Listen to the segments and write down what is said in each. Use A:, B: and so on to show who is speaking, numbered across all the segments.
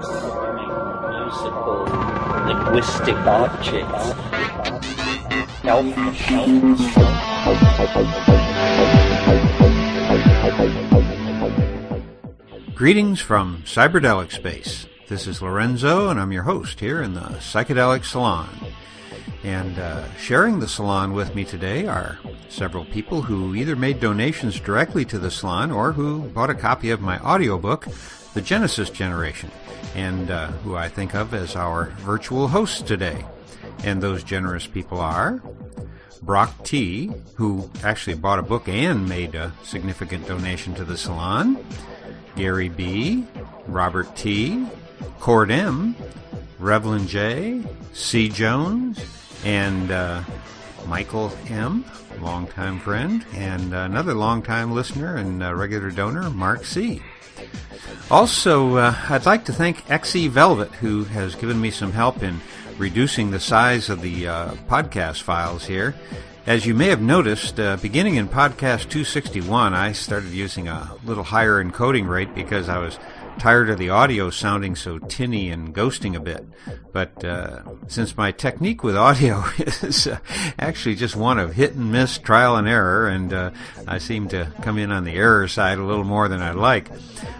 A: musical, linguistic objects. Elf machines.
B: Greetings from Cyberdelic Space. This is Lorenzo, and I'm your host here in the Psychedelic Salon. And sharing the salon with me today are several people who either made donations directly to the salon or who bought a copy of my audiobook, The Genesis Generation, and who I think of as our virtual hosts today. And those generous people are Brock T., who actually bought a book and made a significant donation to the salon, Gary B., Robert T., Cord M., Revlin J., C. Jones, and Michael M., longtime friend, and another longtime listener and regular donor, Mark C. Also, I'd like to thank XE Velvet, who has given me some help in reducing the size of the podcast files here. As you may have noticed, beginning in podcast 261, I started using a little higher encoding rate because I was tired of the audio sounding so tinny and ghosting a bit. But since my technique with audio is actually just one of hit and miss, trial and error, and I seem to come in on the error side a little more than I'd like.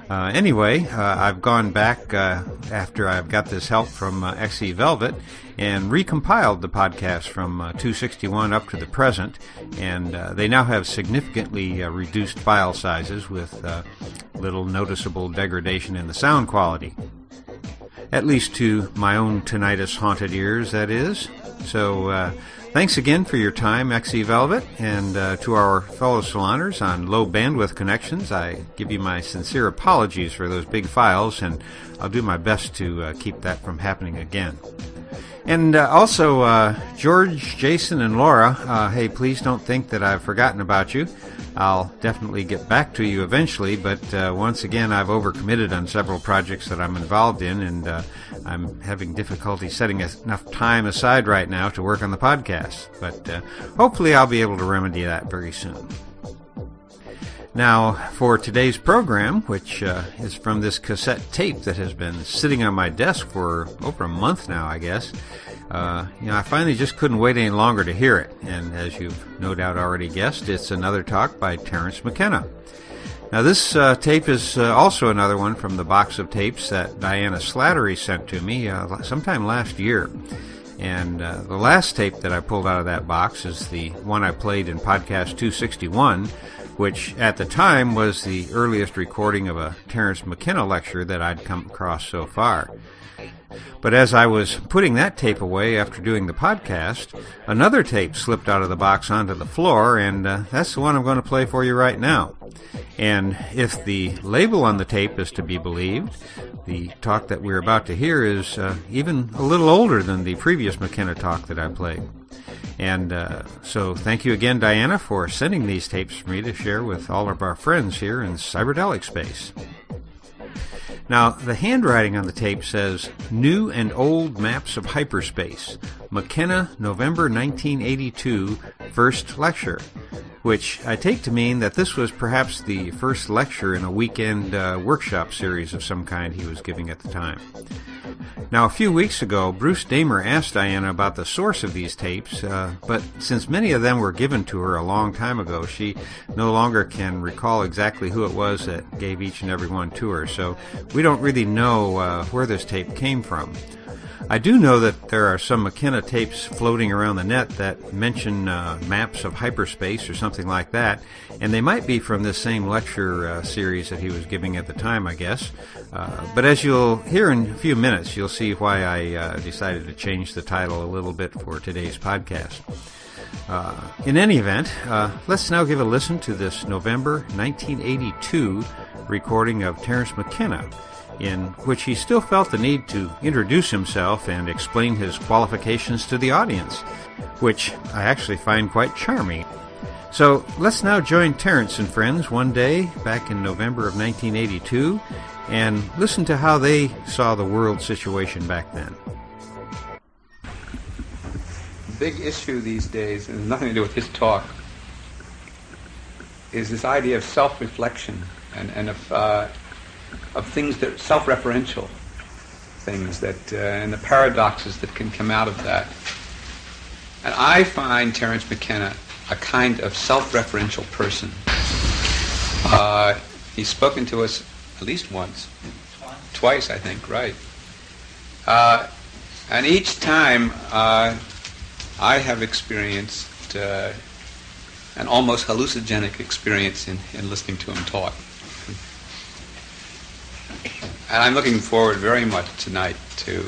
B: Anyway, I've gone back after I've got this help from XE Velvet and recompiled the podcast from 261 up to the present, and they now have significantly reduced file sizes with little noticeable degradation in the sound quality. At least to my own tinnitus-haunted ears, that is. So thanks again for your time, XE Velvet, and to our fellow saloners on low bandwidth connections, I give you my sincere apologies for those big files, and I'll do my best to keep that from happening again. And also, George, Jason, and Laura, hey, please don't think that I've forgotten about you. I'll definitely get back to you eventually, but once again, I've overcommitted on several projects that I'm involved in, and I'm having difficulty setting enough time aside right now to work on the podcast. But hopefully I'll be able to remedy that very soon. Now, for today's program, which is from this cassette tape that has been sitting on my desk for over a month now, I guess, I finally just couldn't wait any longer to hear it. And as you've no doubt already guessed, it's another talk by Terence McKenna. Now, this tape is also another one from the box of tapes that Diana Slattery sent to me sometime last year. And the last tape that I pulled out of that box is the one I played in podcast 261, which at the time was the earliest recording of a Terence McKenna lecture that I'd come across so far. But as I was putting that tape away after doing the podcast, another tape slipped out of the box onto the floor, and that's the one I'm going to play for you right now. And if the label on the tape is to be believed, the talk that we're about to hear is even a little older than the previous McKenna talk that I played. And so thank you again, Diana, for sending these tapes for me to share with all of our friends here in Cyberdelic Space. Now, the handwriting on the tape says, New and Old Maps of Hyperspace, McKenna, November 1982, First Lecture, which I take to mean that this was perhaps the first lecture in a weekend workshop series of some kind he was giving at the time. Now, a few weeks ago, Bruce Damer asked Diana about the source of these tapes, but since many of them were given to her a long time ago, she no longer can recall exactly who it was that gave each and every one to her, so we don't really know where this tape came from. I do know that there are some McKenna tapes floating around the net that mention maps of hyperspace or something like that, and they might be from this same lecture series that he was giving at the time, I guess. But as you'll hear in a few minutes, you'll see why I decided to change the title a little bit for today's podcast. In any event, let's now give a listen to this November 1982 recording of Terence McKenna, in which he still felt the need to introduce himself and explain his qualifications to the audience, which I actually find quite charming. So let's now join Terence and friends one day back in November of 1982 and listen to how they saw the world situation back then.
C: The big issue these days, and nothing to do with his talk, is this idea of self-reflection and of things that are self-referential. things that and the paradoxes that can come out of that. And I find Terence McKenna a kind of self-referential person. He's spoken to us at least once. Twice, I think, right. And each time I have experienced an almost hallucinogenic experience in listening to him talk. And I'm looking forward very much tonight to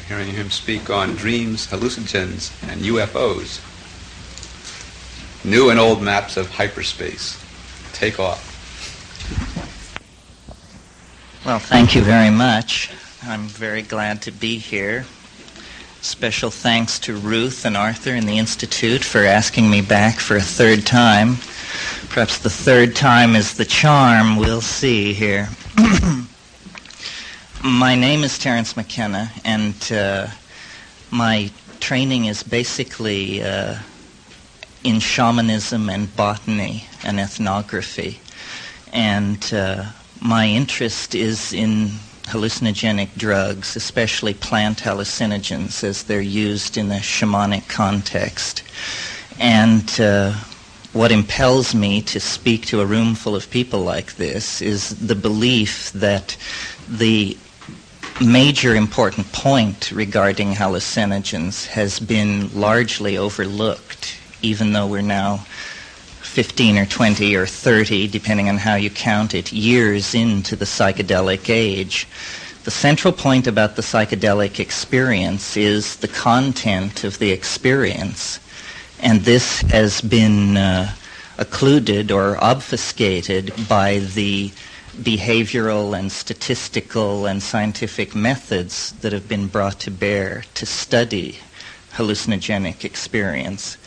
C: hearing him speak on dreams, hallucinogens, and UFOs. New and old maps of hyperspace. Take off.
D: Well, thank you very much. I'm very glad to be here. Special thanks to Ruth and Arthur and the Institute for asking me back for a third time. Perhaps the third time is the charm. We'll see here. My name is Terence McKenna, and my training is basically in shamanism and botany and ethnography. And my interest is in hallucinogenic drugs, especially plant hallucinogens as they're used in a shamanic context. And what impels me to speak to a room full of people like this is the belief that the major important point regarding hallucinogens has been largely overlooked, even though we're now 15 or 20 or 30, depending on how you count it, years into the psychedelic age. The central point about the psychedelic experience is the content of the experience. And this has been occluded or obfuscated by the behavioral and statistical and scientific methods that have been brought to bear to study hallucinogenic experience.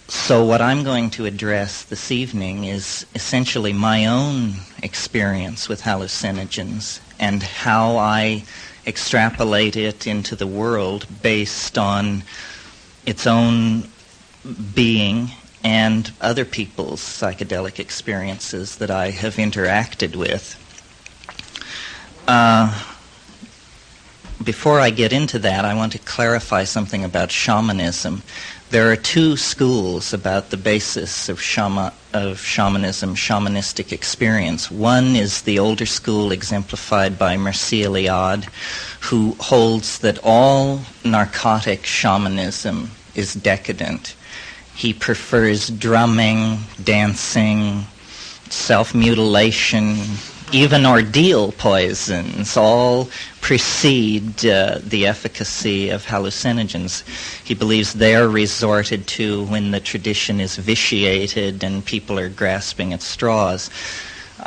D: So what I'm going to address this evening is essentially my own experience with hallucinogens and how I extrapolate it into the world based on its own being and other people's psychedelic experiences that I have interacted with. Before I get into that, I want to clarify something about shamanism. There are two schools about the basis of shamanism, shamanistic experience. One is the older school exemplified by Mircea Eliade, who holds that all narcotic shamanism is decadent. He prefers drumming, dancing, self-mutilation, even ordeal poisons, all precede the efficacy of hallucinogens. He believes they are resorted to when the tradition is vitiated and people are grasping at straws.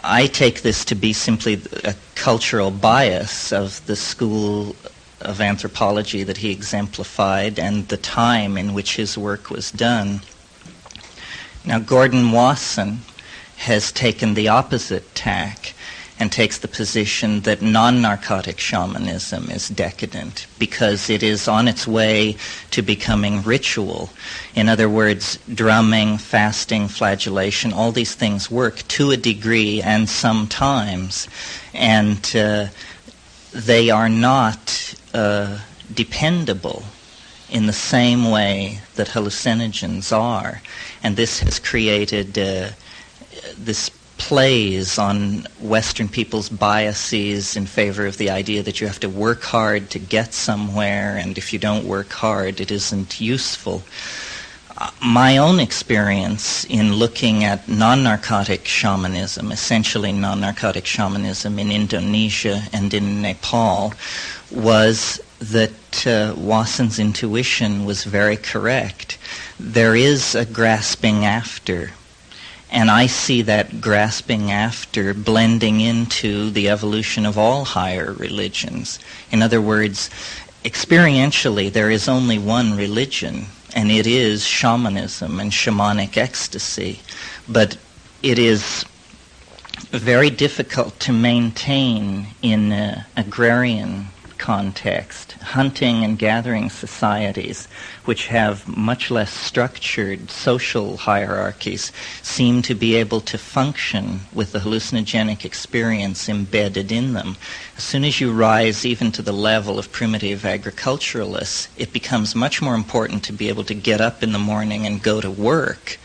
D: I take this to be simply a cultural bias of the school of anthropology that he exemplified and the time in which his work was done. Now, Gordon Wasson has taken the opposite tack and takes the position that non-narcotic shamanism is decadent because it is on its way to becoming ritual. In other words, drumming, fasting, flagellation, all these things work to a degree and sometimes, and they are not dependable in the same way that hallucinogens are. And this has created this plays on Western people's biases in favor of the idea that you have to work hard to get somewhere, and if you don't work hard, it isn't useful. My own experience in looking at non-narcotic shamanism, essentially non-narcotic shamanism in Indonesia and in Nepal, was that Wasson's intuition was very correct. There is a grasping after, and I see that grasping after blending into the evolution of all higher religions. In other words, experientially, there is only one religion, and it is shamanism and shamanic ecstasy. But it is very difficult to maintain in agrarian context, hunting and gathering societies, which have much less structured social hierarchies, seem to be able to function with the hallucinogenic experience embedded in them. As soon as you rise even to the level of primitive agriculturalists, it becomes much more important to be able to get up in the morning and go to work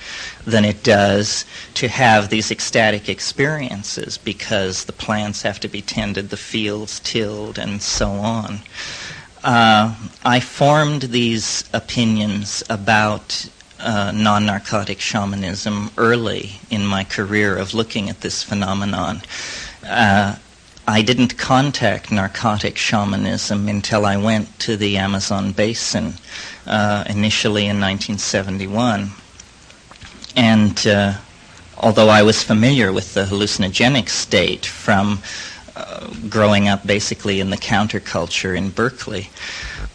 D: than it does to have these ecstatic experiences, because the plants have to be tended, the fields tilled, and so on. I formed these opinions about non-narcotic shamanism early in my career of looking at this phenomenon. I didn't contact narcotic shamanism until I went to the Amazon basin, initially in 1971. And although I was familiar with the hallucinogenic state from growing up basically in the counterculture in Berkeley,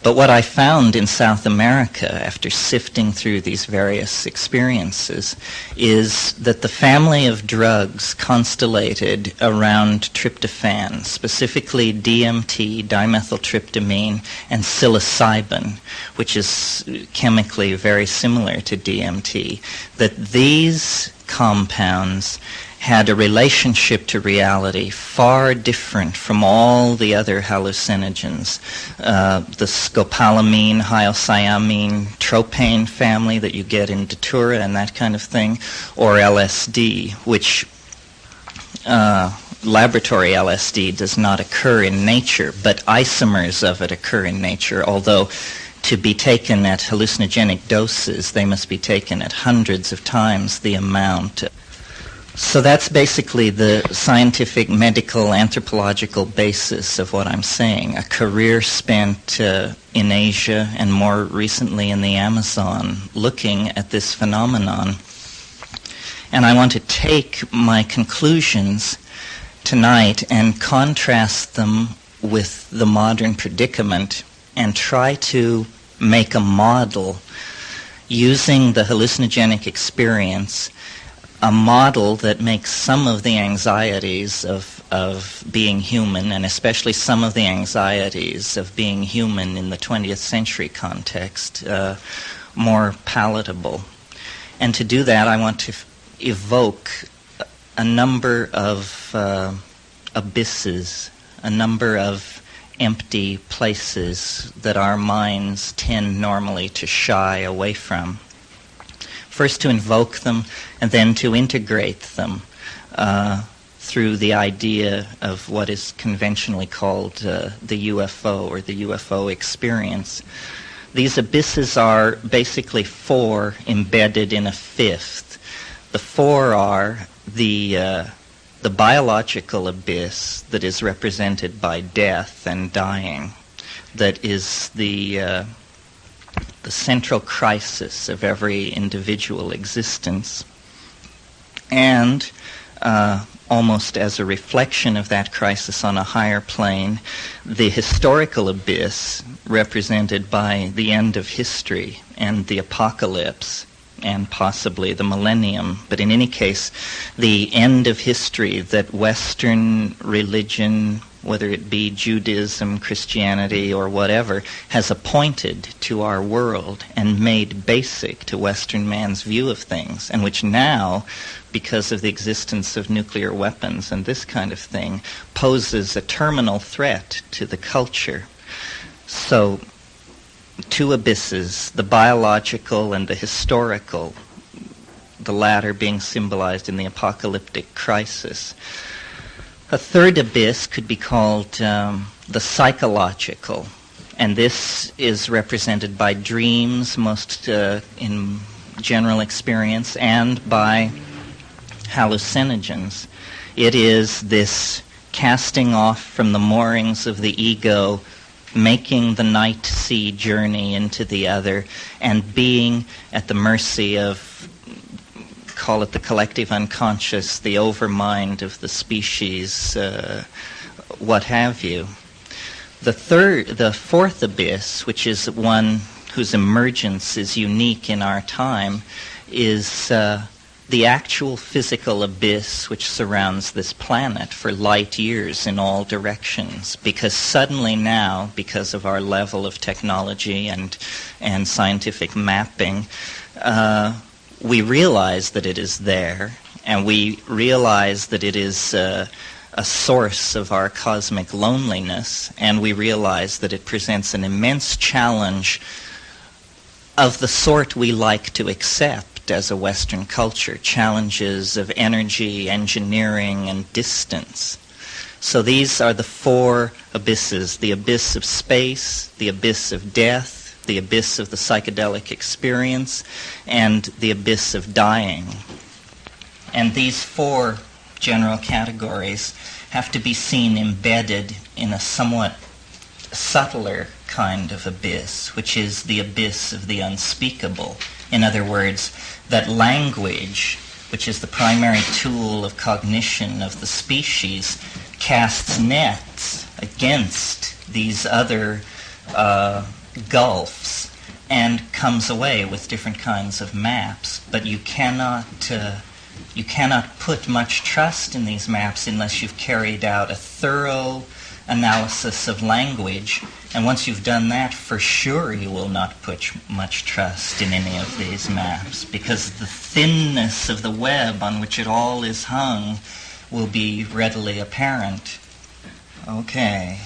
D: but what I found in South America after sifting through these various experiences is that the family of drugs constellated around tryptophan, specifically DMT, dimethyltryptamine, and psilocybin, which is chemically very similar to DMT, that these compounds had a relationship to reality far different from all the other hallucinogens. The scopolamine, hyoscyamine, tropane family that you get in datura and that kind of thing, or LSD, which laboratory LSD does not occur in nature, but isomers of it occur in nature, although to be taken at hallucinogenic doses, they must be taken at hundreds of times the amount. So that's basically the scientific, medical, anthropological basis of what I'm saying. A career spent in Asia and more recently in the Amazon looking at this phenomenon. And I want to take my conclusions tonight and contrast them with the modern predicament and try to make a model using the hallucinogenic experience, a model that makes some of the anxieties of being human, and especially some of the anxieties of being human in the 20th century context, more palatable. And to do that, I want to evoke a number of abysses, a number of empty places that our minds tend normally to shy away from. First to invoke them, and then to integrate them through the idea of what is conventionally called the UFO, or the UFO experience. These abysses are basically four embedded in a fifth. The four are the biological abyss that is represented by death and dying, that is the central crisis of every individual existence, and almost as a reflection of that crisis on a higher plane, the historical abyss represented by the end of history and the apocalypse and possibly the millennium, but in any case, the end of history that Western religion, whether it be Judaism, Christianity, or whatever, has appointed to our world and made basic to Western man's view of things, and which now, because of the existence of nuclear weapons and this kind of thing, poses a terminal threat to the culture. So, two abysses, the biological and the historical, the latter being symbolized in the apocalyptic crisis. A third abyss could be called the psychological, and this is represented by dreams, most in general experience, and by hallucinogens. It is this casting off from the moorings of the ego, making the night sea journey into the other, and being at the mercy of, call it the collective unconscious, the overmind of the species, what have you. The fourth abyss, which is one whose emergence is unique in our time, is the actual physical abyss which surrounds this planet for light years in all directions, because suddenly now, because of our level of technology and scientific mapping, we realize that it is there, and we realize that it is a source of our cosmic loneliness, and we realize that it presents an immense challenge of the sort we like to accept as a Western culture, challenges of energy, engineering, and distance. So these are the four abysses: the abyss of space, the abyss of death, the abyss of the psychedelic experience, and the abyss of dying. And these four general categories have to be seen embedded in a somewhat subtler kind of abyss, which is the abyss of the unspeakable. In other words, that language, which is the primary tool of cognition of the species, casts nets against these other gulfs and comes away with different kinds of maps. But you cannot put much trust in these maps unless you've carried out a thorough analysis of language, and once you've done that, for sure you will not put much trust in any of these maps, because the thinness of the web on which it all is hung will be readily apparent. Okay.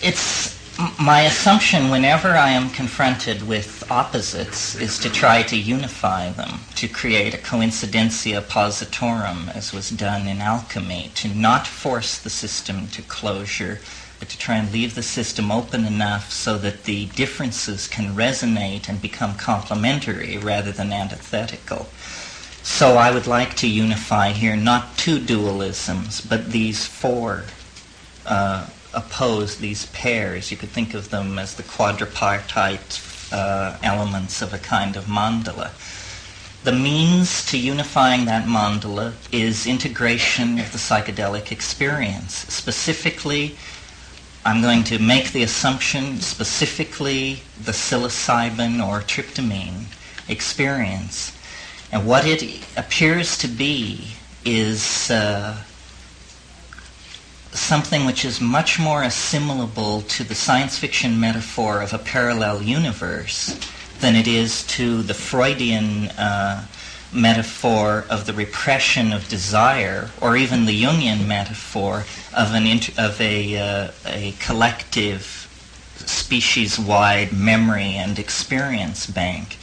D: It's my assumption whenever I am confronted with opposites is to try to unify them, to create a coincidentia positorum, as was done in alchemy, to not force the system to closure, but to try and leave the system open enough so that the differences can resonate and become complementary rather than antithetical. So I would like to unify here not two dualisms, but these four oppose, these pairs. You could think of them as the quadripartite elements of a kind of mandala. The means to unifying that mandala is integration of the psychedelic experience. Specifically, I'm going to make the assumption, specifically the psilocybin or tryptamine experience. And what it appears to be is something which is much more assimilable to the science fiction metaphor of a parallel universe than it is to the Freudian metaphor of the repression of desire, or even the Jungian metaphor of a collective species-wide memory and experience bank.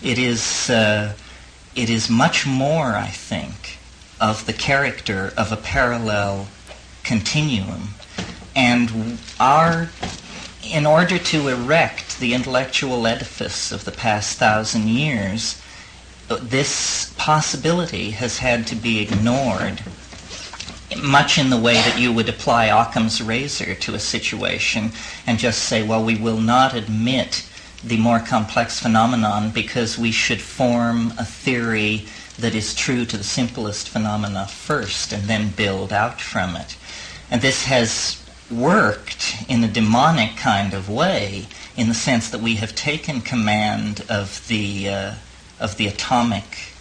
D: It is much more, I think, of the character of a parallel continuum. And in order to erect the intellectual edifice of the past 1,000 years, this possibility has had to be ignored, much in the way that you would apply Occam's razor to a situation and just say, well, we will not admit the more complex phenomenon because we should form a theory that is true to the simplest phenomena first and then build out from it. And this has worked in a demonic kind of way, in the sense that we have taken command of the atomic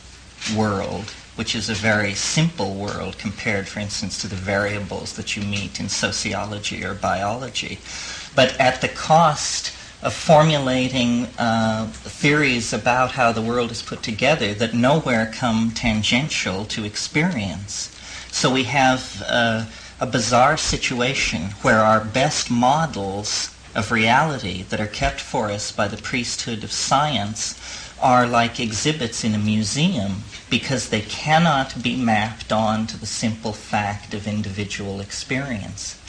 D: world, which is a very simple world compared, for instance, to the variables that you meet in sociology or biology, but at the cost of formulating theories about how the world is put together that nowhere come tangential to experience. So we have a bizarre situation where our best models of reality that are kept for us by the priesthood of science are like exhibits in a museum because they cannot be mapped onto the simple fact of individual experience.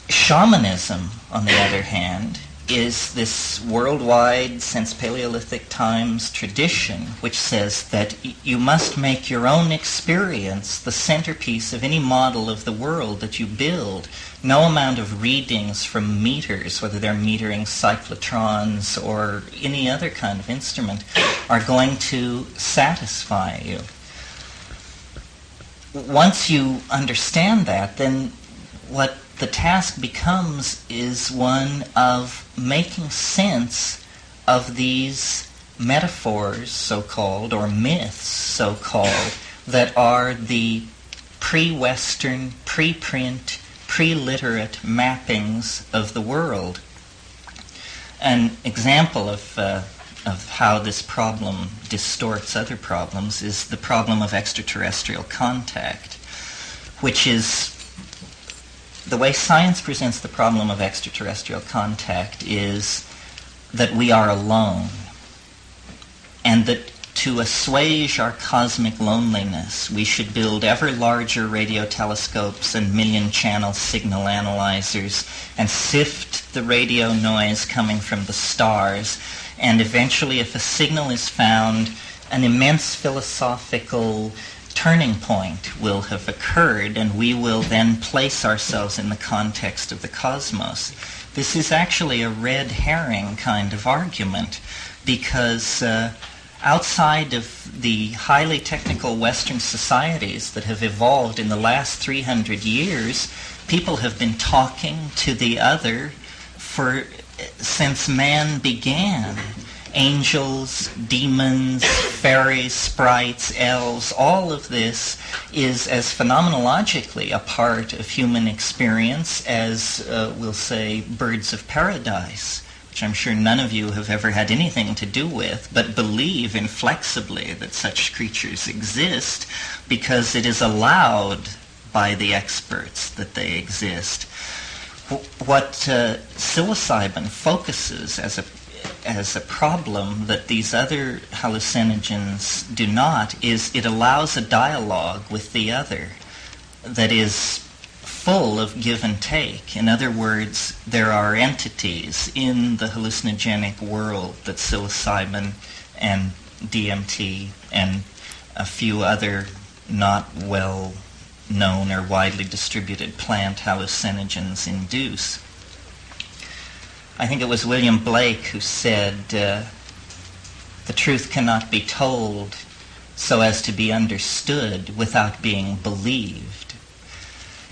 D: Shamanism, on the other hand, is this worldwide, since Paleolithic times, tradition which says that you must make your own experience the centerpiece of any model of the world that you build. No amount of readings from meters, whether they're metering cyclotrons or any other kind of instrument, are going to satisfy you. Once you understand that, then what the task becomes is one of making sense of these metaphors, so-called, or myths, so-called, that are the pre-Western, pre-print, pre-literate mappings of the world. An example of how this problem distorts other problems is the problem of extraterrestrial contact, which is the way science presents the problem of extraterrestrial contact is that we are alone, and that to assuage our cosmic loneliness, we should build ever larger radio telescopes and million-channel signal analyzers and sift the radio noise coming from the stars. And eventually, if a signal is found, an immense philosophical turning point will have occurred, and we will then place ourselves in the context of the cosmos. This is actually a red herring kind of argument, because outside of the highly technical Western societies that have evolved in the last 300 years, people have been talking to the other since man began. Angels, demons, fairies, sprites, elves, all of this is as phenomenologically a part of human experience as, we'll say, birds of paradise, which I'm sure none of you have ever had anything to do with, but believe inflexibly that such creatures exist because it is allowed by the experts that they exist. What psilocybin focuses as a problem that these other hallucinogens do not is it allows a dialogue with the other that is full of give and take. In other words, there are entities in the hallucinogenic world that psilocybin and DMT and a few other not well known or widely distributed plant hallucinogens induce. I think it was William Blake who said, the truth cannot be told so as to be understood without being believed.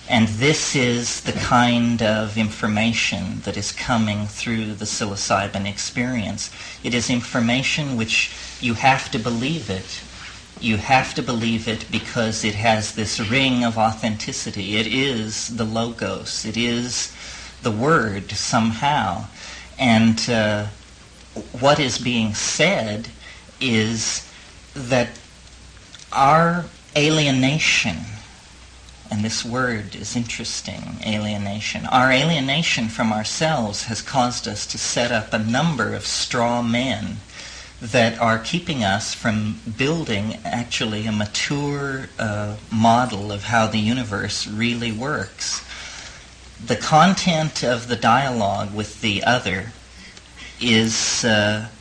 D: And this is the kind of information that is coming through the psilocybin experience. It is information which you have to believe it. You have to believe it because it has this ring of authenticity. It is the logos. It is the word somehow. And what is being said is that our alienation, and this word is interesting, alienation, our alienation from ourselves has caused us to set up a number of straw men that are keeping us from building actually a mature model of how the universe really works. The content of the dialogue with the other is a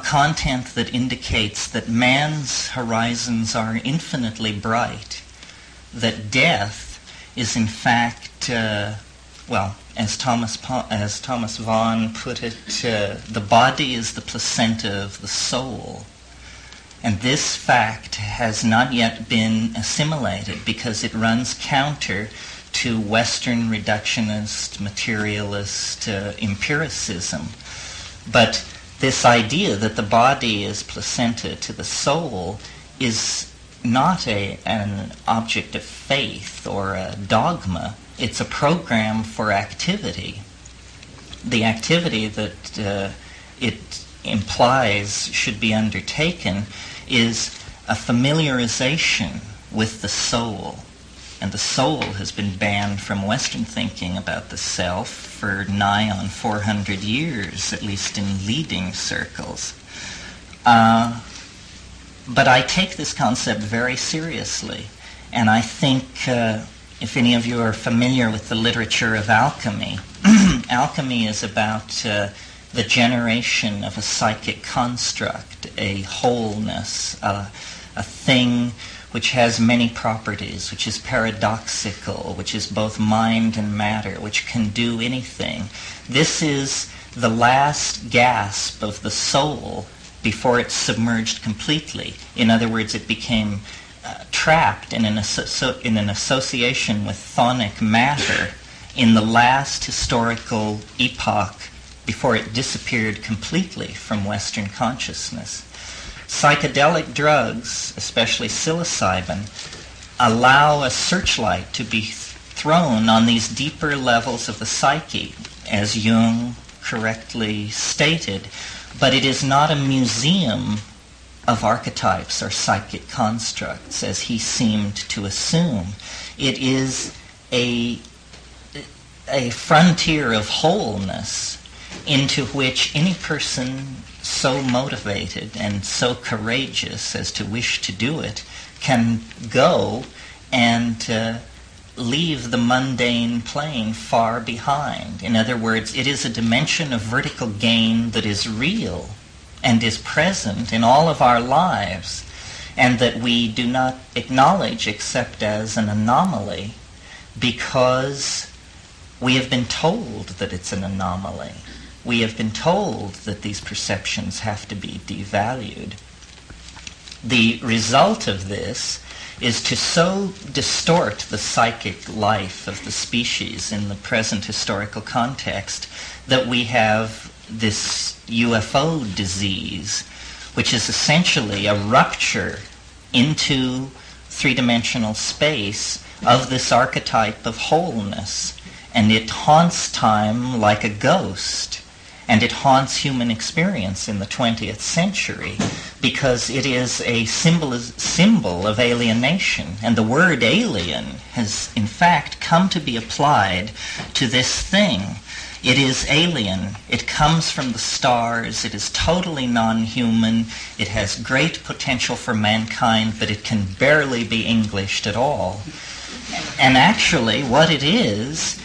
D: content that indicates that man's horizons are infinitely bright, that death is in fact, as Thomas Vaughan put it, the body is the placenta of the soul. And this fact has not yet been assimilated because it runs counter to Western reductionist, materialist empiricism. But this idea that the body is placenta to the soul is not an object of faith or a dogma. It's a program for activity. The activity that it implies should be undertaken is a familiarization with the soul. And the soul has been banned from Western thinking about the self for nigh on 400 years, at least in leading circles. But I take this concept very seriously, and I think if any of you are familiar with the literature of alchemy, alchemy is about the generation of a psychic construct, a wholeness, a thing which has many properties, which is paradoxical, which is both mind and matter, which can do anything. This is the last gasp of the soul before it's submerged completely. In other words, it became trapped in an association with chthonic matter in the last historical epoch before it disappeared completely from Western consciousness. Psychedelic drugs, especially psilocybin, allow a searchlight to be thrown on these deeper levels of the psyche, as Jung correctly stated, but it is not a museum of archetypes or psychic constructs, as he seemed to assume. It is a frontier of wholeness into which any person so motivated and so courageous as to wish to do it can go and leave the mundane plane far behind. In other words, it is a dimension of vertical gain that is real and is present in all of our lives, and that we do not acknowledge except as an anomaly because we have been told that it's an anomaly. We have been told that these perceptions have to be devalued. The result of this is to so distort the psychic life of the species in the present historical context that we have this UFO disease, which is essentially a rupture into three-dimensional space of this archetype of wholeness. And it haunts time like a ghost. And it haunts human experience in the 20th century because it is a symbol of alienation. And the word alien has, in fact, come to be applied to this thing. It is alien. It comes from the stars. It is totally non-human. It has great potential for mankind, but it can barely be Englished at all. And actually, what it is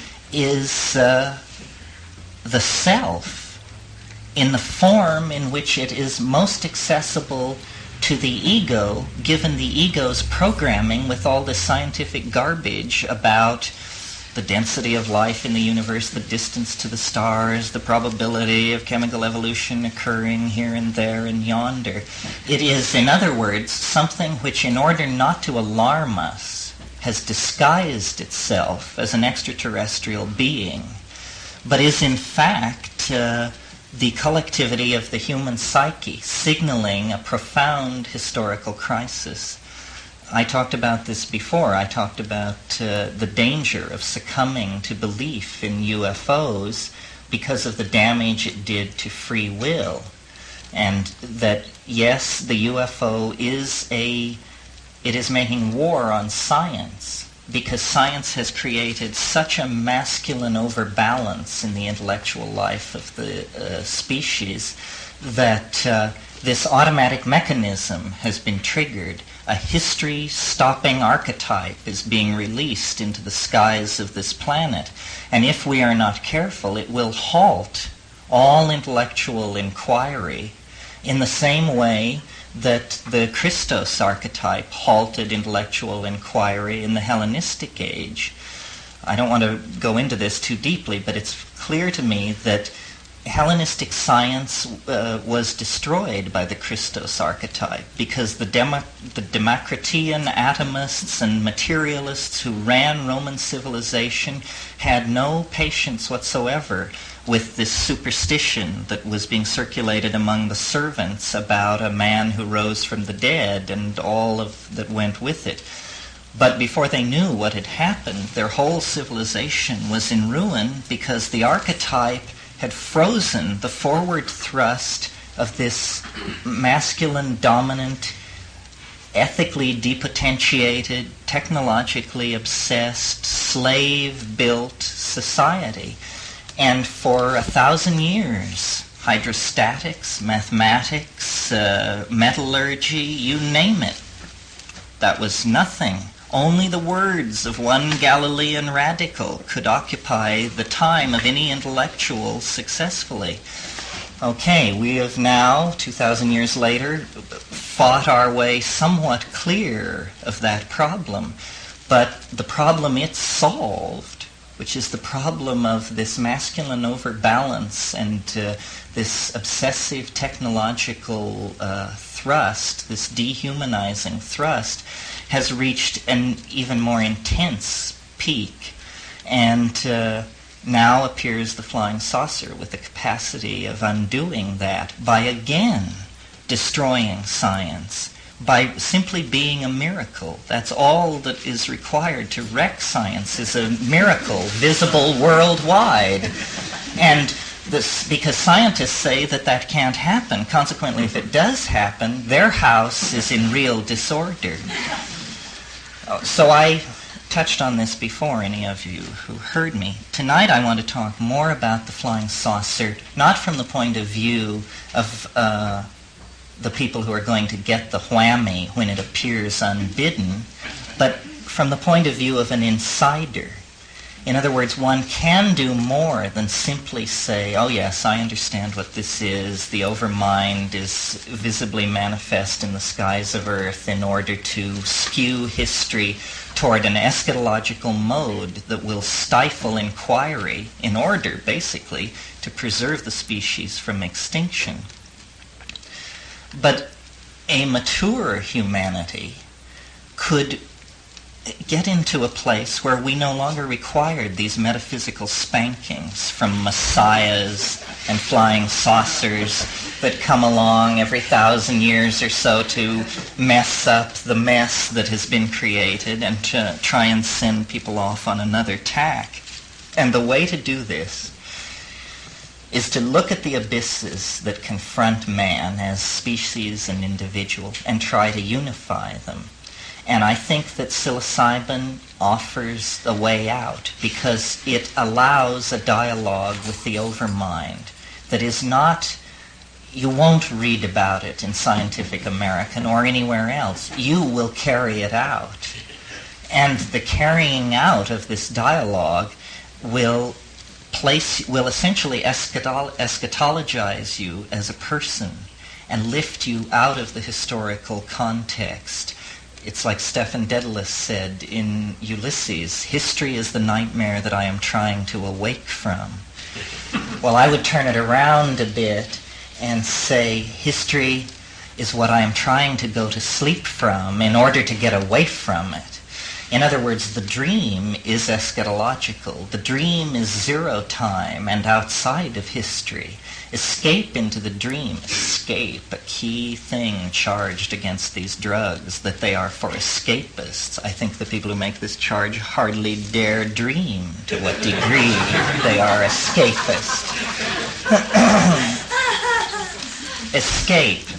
D: the self in the form in which it is most accessible to the ego, given the ego's programming with all the scientific garbage about the density of life in the universe, the distance to the stars, the probability of chemical evolution occurring here and there and yonder. It is, in other words, something which, in order not to alarm us, has disguised itself as an extraterrestrial being, but is in fact the collectivity of the human psyche, signaling a profound historical crisis. I talked about this before. I talked about the danger of succumbing to belief in UFOs because of the damage it did to free will. And that, yes, the UFO is making war on science, because science has created such a masculine overbalance in the intellectual life of the species that this automatic mechanism has been triggered. A history-stopping archetype is being released into the skies of this planet. And if we are not careful, it will halt all intellectual inquiry in the same way that the Christos archetype halted intellectual inquiry in the Hellenistic age. I don't want to go into this too deeply, but it's clear to me that Hellenistic science was destroyed by the Christos archetype because the Democritean atomists and materialists who ran Roman civilization had no patience whatsoever with this superstition that was being circulated among the servants about a man who rose from the dead and all of that went with it. But before they knew what had happened, their whole civilization was in ruin because the archetype had frozen the forward thrust of this masculine, dominant, ethically depotentiated, technologically obsessed, slave-built society. And for 1,000 years, hydrostatics, mathematics, metallurgy, you name it, that was nothing. Only the words of one Galilean radical could occupy the time of any intellectual successfully. Okay, we have now, 2,000 years later, fought our way somewhat clear of that problem. But the problem it solved, which is the problem of this masculine overbalance and this obsessive technological thrust, this dehumanizing thrust, has reached an even more intense peak. And now appears the flying saucer with the capacity of undoing that by again destroying science, by simply being a miracle. That's all that is required to wreck science, is a miracle visible worldwide. And this, because scientists say that that can't happen. Consequently, if it does happen, their house is in real disorder. So I touched on this before, any of you who heard me. Tonight I want to talk more about the flying saucer, not from the point of view of the people who are going to get the whammy when it appears unbidden, but from the point of view of an insider. In other words, one can do more than simply say, oh yes, I understand what this is. The overmind is visibly manifest in the skies of Earth in order to skew history toward an eschatological mode that will stifle inquiry in order, basically, to preserve the species from extinction. But a mature humanity could get into a place where we no longer required these metaphysical spankings from messiahs and flying saucers that come along every 1,000 years or so to mess up the mess that has been created and to try and send people off on another tack. And the way to do this is to look at the abysses that confront man as species and individual and try to unify them. And I think that psilocybin offers a way out because it allows a dialogue with the overmind that is not, you won't read about it in Scientific American or anywhere else. You will carry it out. And the carrying out of this dialogue will essentially eschatologize you as a person and lift you out of the historical context. It's like Stephen Dedalus said in Ulysses, history is the nightmare that I am trying to awake from. Well, I would turn it around a bit and say history is what I am trying to go to sleep from in order to get away from it. In other words, the dream is eschatological. The dream is zero time and outside of history. Escape into the dream. Escape, a key thing charged against these drugs, that they are for escapists. I think the people who make this charge hardly dare dream to what degree they are escapist. Escape.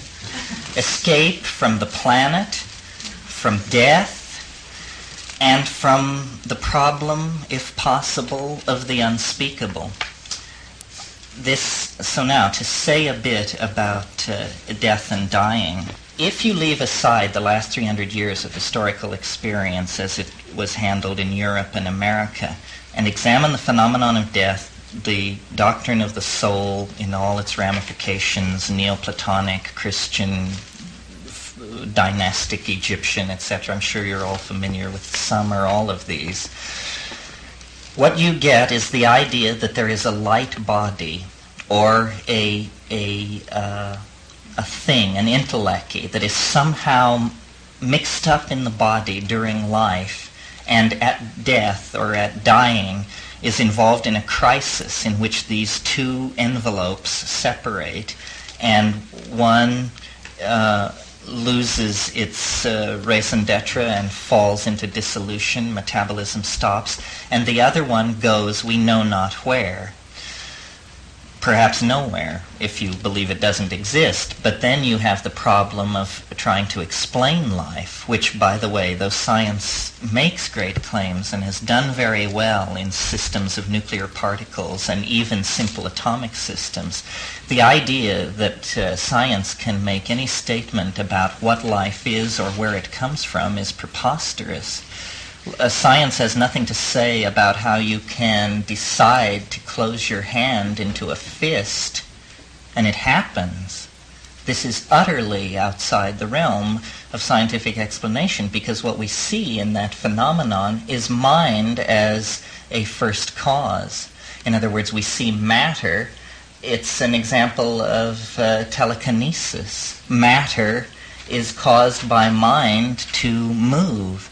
D: Escape from the planet, from death, and from the problem, if possible, of the unspeakable. So now, to say a bit about death and dying, if you leave aside the last 300 years of historical experience as it was handled in Europe and America, and examine the phenomenon of death, the doctrine of the soul in all its ramifications, Neoplatonic, Christian, dynastic, Egyptian, etc. I'm sure you're all familiar with some or all of these. What you get is the idea that there is a light body or a thing, an intellecty, that is somehow mixed up in the body during life and at death or at dying is involved in a crisis in which these two envelopes separate and one loses its raison d'etre and falls into dissolution, metabolism stops, and the other one goes we know not where. Perhaps nowhere, if you believe it doesn't exist. But then you have the problem of trying to explain life, which, by the way, though science makes great claims and has done very well in systems of nuclear particles and even simple atomic systems, the idea that science can make any statement about what life is or where it comes from is preposterous. Science has nothing to say about how you can decide to close your hand into a fist, and it happens. This is utterly outside the realm of scientific explanation, because what we see in that phenomenon is mind as a first cause. In other words, we see matter. It's an example of telekinesis. Matter is caused by mind to move.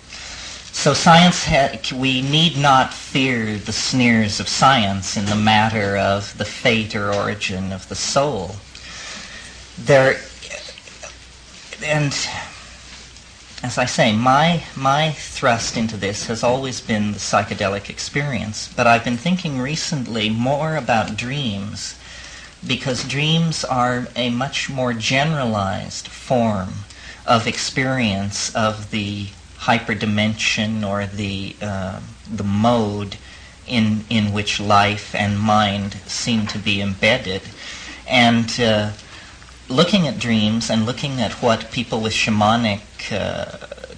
D: So we need not fear the sneers of science in the matter of the fate or origin of the soul. And as I say, my thrust into this has always been the psychedelic experience, but I've been thinking recently more about dreams, because dreams are a much more generalized form of experience of the hyperdimension, or the mode in which life and mind seem to be embedded. And looking at dreams and looking at what people with shamanic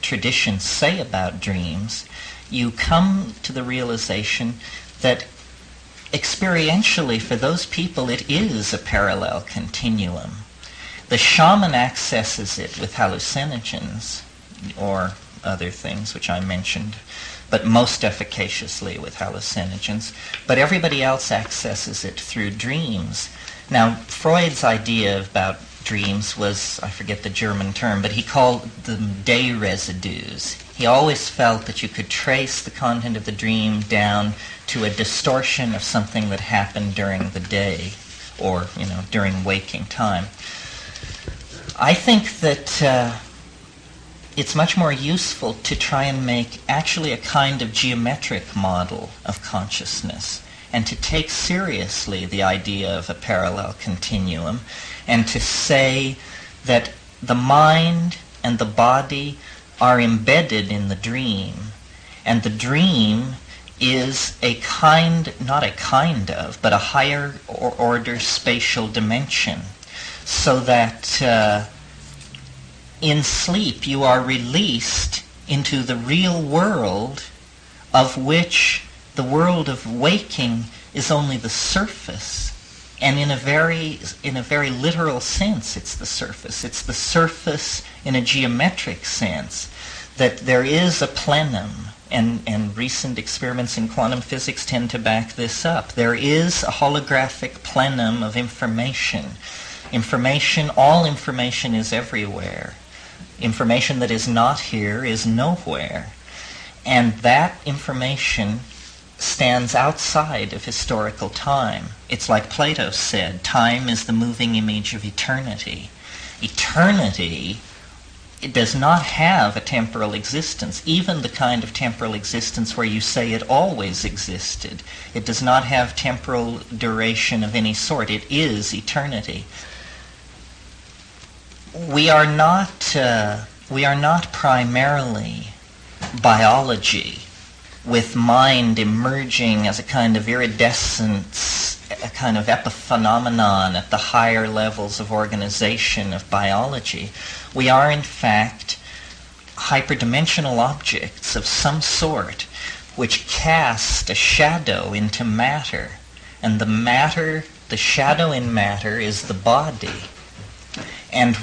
D: traditions say about dreams, you come to the realization that experientially for those people it is a parallel continuum. The shaman accesses it with hallucinogens or other things which I mentioned, but most efficaciously with hallucinogens, but everybody else accesses it through dreams. Now, Freud's idea about dreams was, I forget the German term, but he called them day residues. He always felt that you could trace the content of the dream down to a distortion of something that happened during the day, or, during waking time. I think that it's much more useful to try and make actually a kind of geometric model of consciousness, and to take seriously the idea of a parallel continuum, and to say that the mind and the body are embedded in the dream, and the dream is a kind, not a kind of, but a higher order spatial dimension, so that in sleep you are released into the real world, of which the world of waking is only the surface. And in a very literal sense, it's the surface. It's the surface in a geometric sense, that there is a plenum, and recent experiments in quantum physics tend to back this up. There is a holographic plenum of information. All information is everywhere. Information that is not here is nowhere. And that information stands outside of historical time. It's like Plato said, time is the moving image of eternity. Eternity, it does not have a temporal existence, even the kind of temporal existence where you say it always existed. It does not have temporal duration of any sort. It is eternity. We are not primarily biology, with mind emerging as a kind of iridescence, a kind of epiphenomenon at the higher levels of organization of biology. We are, in fact, hyperdimensional objects of some sort which cast a shadow into matter. And the shadow in matter is the body. And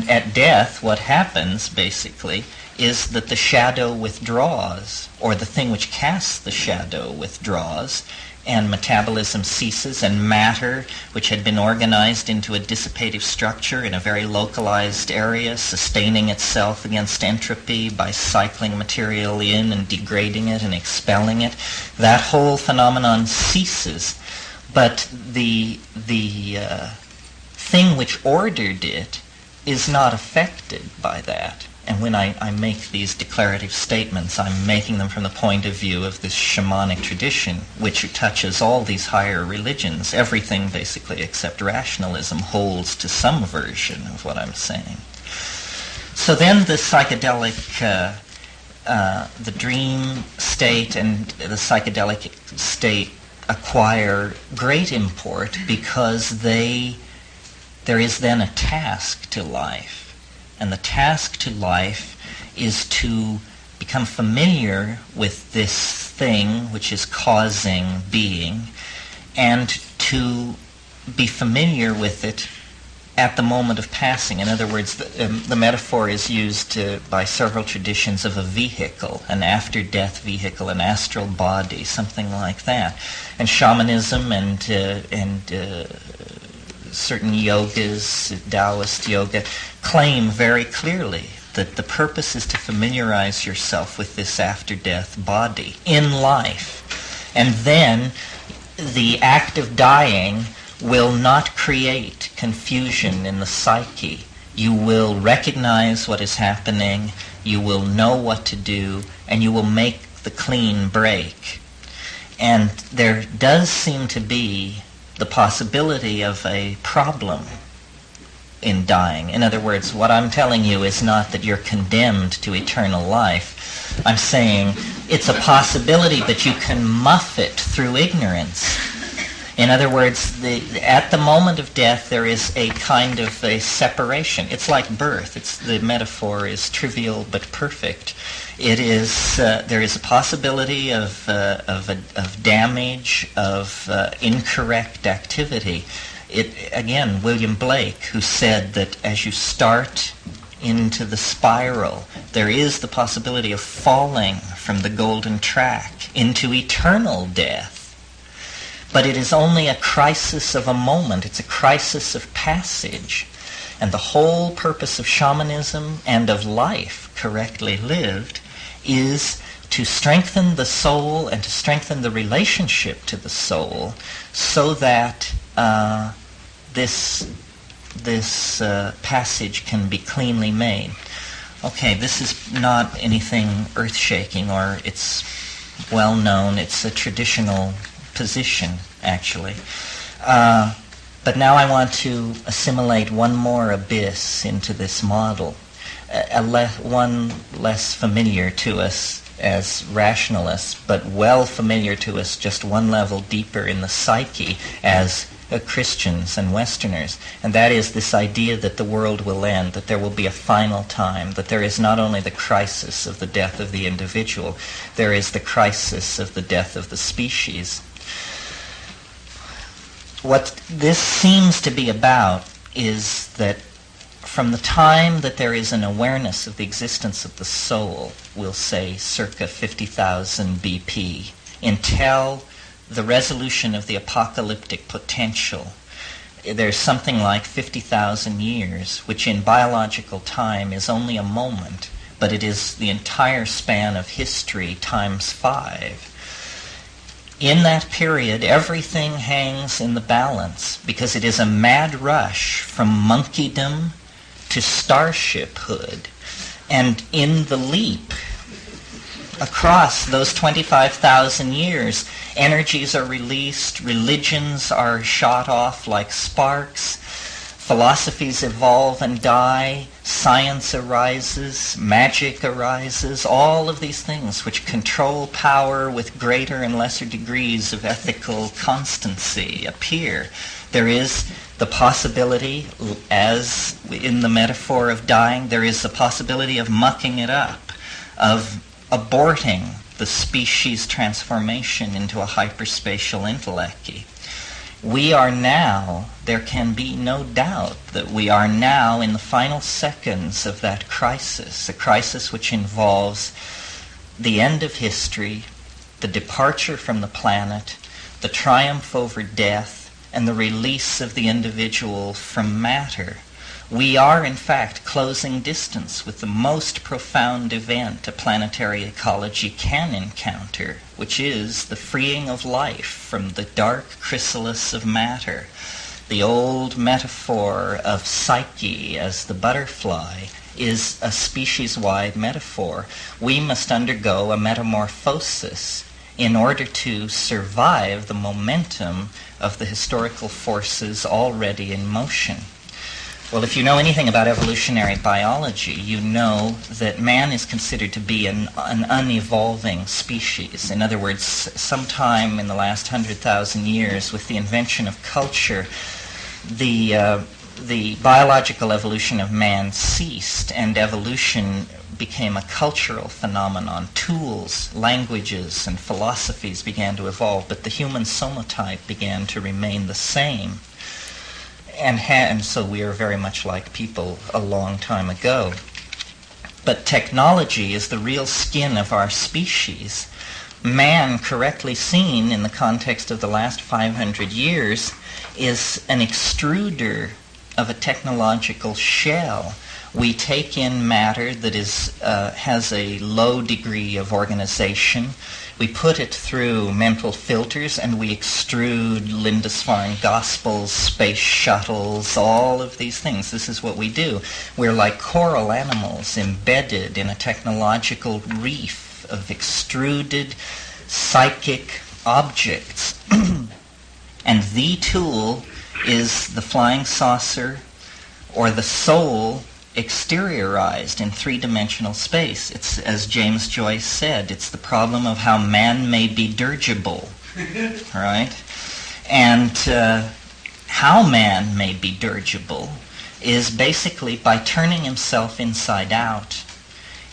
D: at death, what happens, basically, is that the shadow withdraws, or the thing which casts the shadow withdraws, and metabolism ceases, and matter, which had been organized into a dissipative structure in a very localized area, sustaining itself against entropy by cycling material in and degrading it and expelling it, that whole phenomenon ceases. But the thing which ordered it is not affected by that. And when I make these declarative statements, I'm making them from the point of view of this shamanic tradition, which touches all these higher religions. Everything, basically, except rationalism, holds to some version of what I'm saying. So then the psychedelic, the dream state and the psychedelic state acquire great import, because there is then a task to life. And the task to life is to become familiar with this thing which is causing being, and to be familiar with it at the moment of passing. In other words, the metaphor is used by several traditions of a vehicle, an after-death vehicle, an astral body, something like that. And shamanism and certain yogas, Taoist yoga, claim very clearly that the purpose is to familiarize yourself with this after-death body in life. And then the act of dying will not create confusion in the psyche. You will recognize what is happening, you will know what to do, and you will make the clean break. And there does seem to be the possibility of a problem in dying. In other words, what I'm telling you is not that you're condemned to eternal life. I'm saying it's a possibility that you can muff it through ignorance. In other words, at the moment of death, there is a kind of a separation. It's like birth. The metaphor is trivial but perfect. It is there is a possibility of damage, of incorrect activity. Again, William Blake, who said that as you start into the spiral, there is the possibility of falling from the golden track into eternal death. But it is only a crisis of a moment. It's a crisis of passage. And the whole purpose of shamanism and of life, correctly lived, is to strengthen the soul and to strengthen the relationship to the soul so that this passage can be cleanly made. Okay, this is not anything earth-shaking, or it's well known. It's a traditional position, actually. But now I want to assimilate one more abyss into this model, one less familiar to us as rationalists, but well familiar to us just one level deeper in the psyche as Christians and Westerners, and that is this idea that the world will end, that there will be a final time, that there is not only the crisis of the death of the individual, there is the crisis of the death of the species. What this seems to be about is that from the time that there is an awareness of the existence of the soul, we'll say circa 50,000 BP, until the resolution of the apocalyptic potential, there's something like 50,000 years, which in biological time is only a moment, but it is the entire span of history times 5. In that period, everything hangs in the balance because it is a mad rush from monkeydom to starshiphood. And in the leap across those 25,000 years, energies are released, religions are shot off like sparks, philosophies evolve and die, science arises, magic arises, all of these things which control power with greater and lesser degrees of ethical constancy appear. There is the possibility, as in the metaphor of dying, there is the possibility of mucking it up, of aborting the species transformation into a hyperspatial intellecty. We are now, there can be no doubt that we are now in the final seconds of that crisis, a crisis which involves the end of history, the departure from the planet, the triumph over death, and the release of the individual from matter. We are, in fact, closing distance with the most profound event a planetary ecology can encounter, which is the freeing of life from the dark chrysalis of matter. The old metaphor of psyche as the butterfly is a species-wide metaphor. We must undergo a metamorphosis in order to survive the momentum of the historical forces already in motion. Well, if you know anything about evolutionary biology, you know that man is considered to be an unevolving species. In other words, sometime in the last 100,000 years, with the invention of culture, the biological evolution of man ceased, and evolution became a cultural phenomenon. Tools, languages, and philosophies began to evolve, but the human somotype began to remain the same. And so we are very much like people a long time ago. But technology is the real skin of our species. Man, correctly seen in the context of the last 500 years, is an extruder of a technological shell. We take in matter that has a low degree of organization. We put it through mental filters, and we extrude Lindisfarne Gospels, space shuttles, all of these things. This is what we do. We're like coral animals embedded in a technological reef of extruded psychic objects. And the tool is the flying saucer or the soul exteriorized in three-dimensional space. It's, as James Joyce said, it's the problem of how man may be dirigible, right? And how man may be dirigible is basically by turning himself inside out.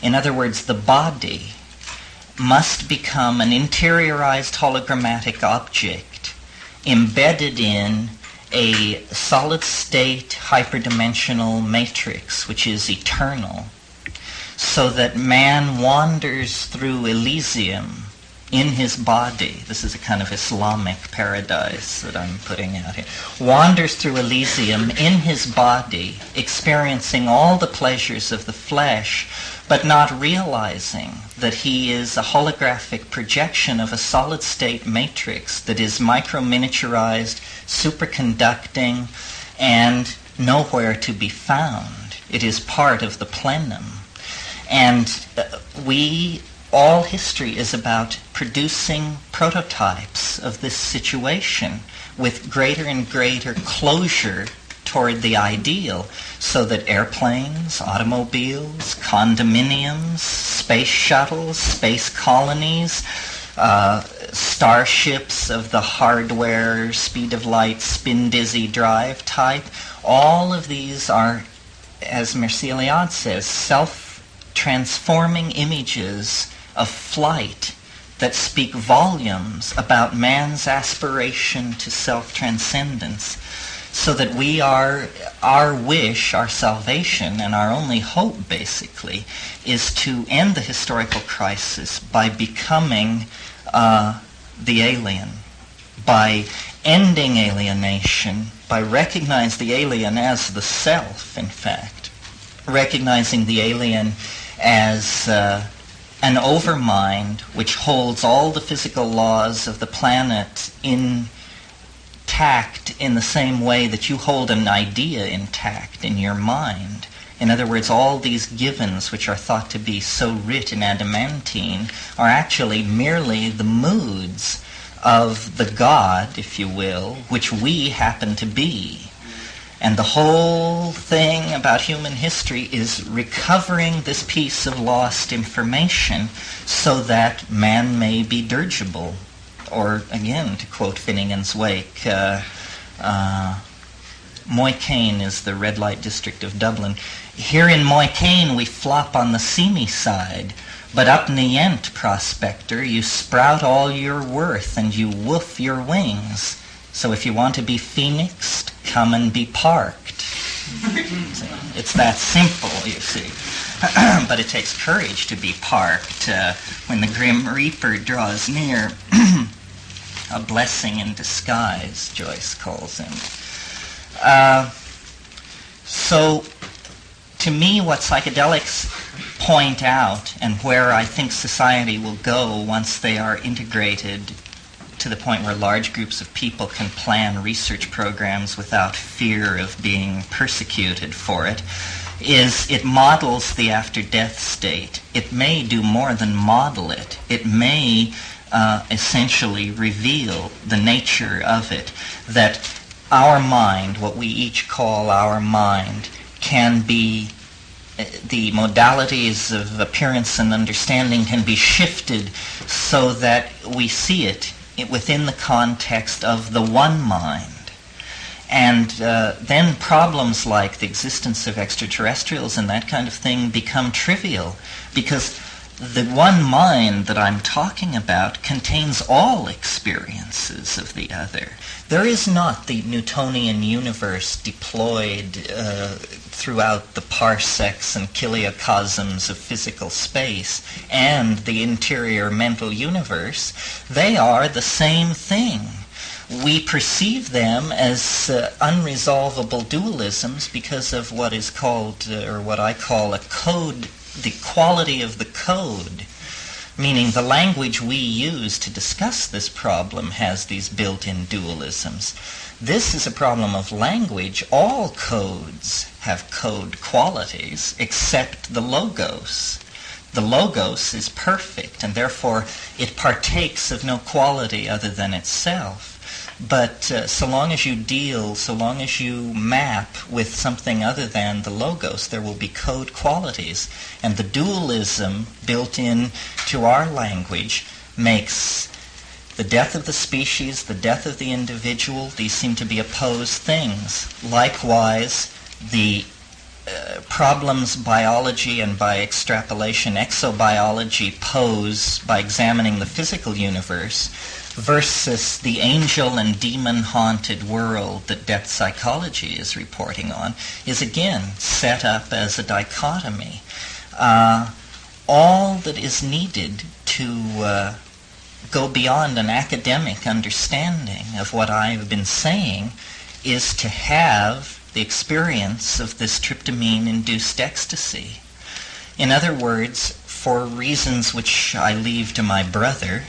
D: In other words, the body must become an interiorized hologrammatic object embedded in a solid-state hyperdimensional matrix, which is eternal, so that man wanders through Elysium in his body. This is a kind of Islamic paradise that I'm putting out here. Wanders through Elysium in his body, experiencing all the pleasures of the flesh, but not realizing that he is a holographic projection of a solid-state matrix that is micro-miniaturized, superconducting, and nowhere to be found. It is part of the plenum. And all history is about producing prototypes of this situation with greater and greater closure toward the ideal, so that airplanes, automobiles, condominiums, space shuttles, space colonies, starships of the hardware, speed of light, spin dizzy drive type, all of these are, as Mircea Eliade says, self-transforming images of flight that speak volumes about man's aspiration to self-transcendence. So that our wish, our salvation, and our only hope, basically, is to end the historical crisis by becoming the alien, by ending alienation, by recognizing the alien as the self, in fact, recognizing the alien as an overmind which holds all the physical laws of the planet intact in the same way that you hold an idea intact in your mind. In other words, all these givens, which are thought to be so writ in adamantine, are actually merely the moods of the God, if you will, which we happen to be. And the whole thing about human history is recovering this piece of lost information so that man may be dirigible. Or, again, to quote Finnegan's Wake, Moycane is the red light district of Dublin. Here in Moycane we flop on the seamy side, but up Nient, prospector, you sprout all your worth and you woof your wings. So if you want to be phoenixed, come and be parked. It's that simple, you see. But it takes courage to be parked when the grim reaper draws near. A blessing in disguise, Joyce calls him. So, to me, what psychedelics point out, and where I think society will go once they are integrated to the point where large groups of people can plan research programs without fear of being persecuted for it, is it models the after-death state. It may do more than model it. It may essentially reveal the nature of it, that our mind, what we each call our mind, can be, the modalities of appearance and understanding can be shifted so that we see it within the context of the one mind. And then problems like the existence of extraterrestrials and that kind of thing become trivial, because the one mind that I'm talking about contains all experiences of the other. There is not the Newtonian universe deployed throughout the parsecs and kiliocosms of physical space and the interior mental universe. They are the same thing. we perceive them as unresolvable dualisms because of what is called, or what I call a code, the quality of the code, meaning the language we use to discuss this problem has these built-in dualisms. This is a problem of language. All codes have code qualities except the logos. The logos is perfect, and therefore it partakes of no quality other than itself. But so long as you map with something other than the logos, there will be code qualities. And the dualism built in to our language makes the death of the species, the death of the individual, these seem to be opposed things. Likewise, the problems biology and by extrapolation exobiology pose by examining the physical universe versus the angel and demon-haunted world that depth psychology is reporting on is again set up as a dichotomy. All that is needed to go beyond an academic understanding of what I've been saying is to have the experience of this tryptamine-induced ecstasy. In other words, for reasons which I leave to my brother,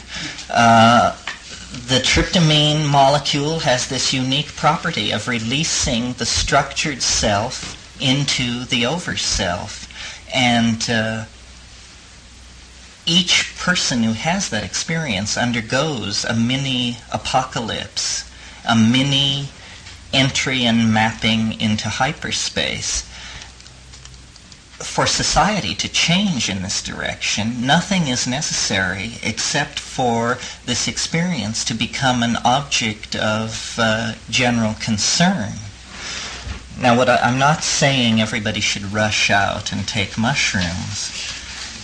D: the tryptamine molecule has this unique property of releasing the structured self into the over-self. And each person who has that experience undergoes a mini-apocalypse, a mini entry and mapping into hyperspace. For society to change in this direction, nothing is necessary except for this experience to become an object of general concern. Now, I'm not saying everybody should rush out and take mushrooms,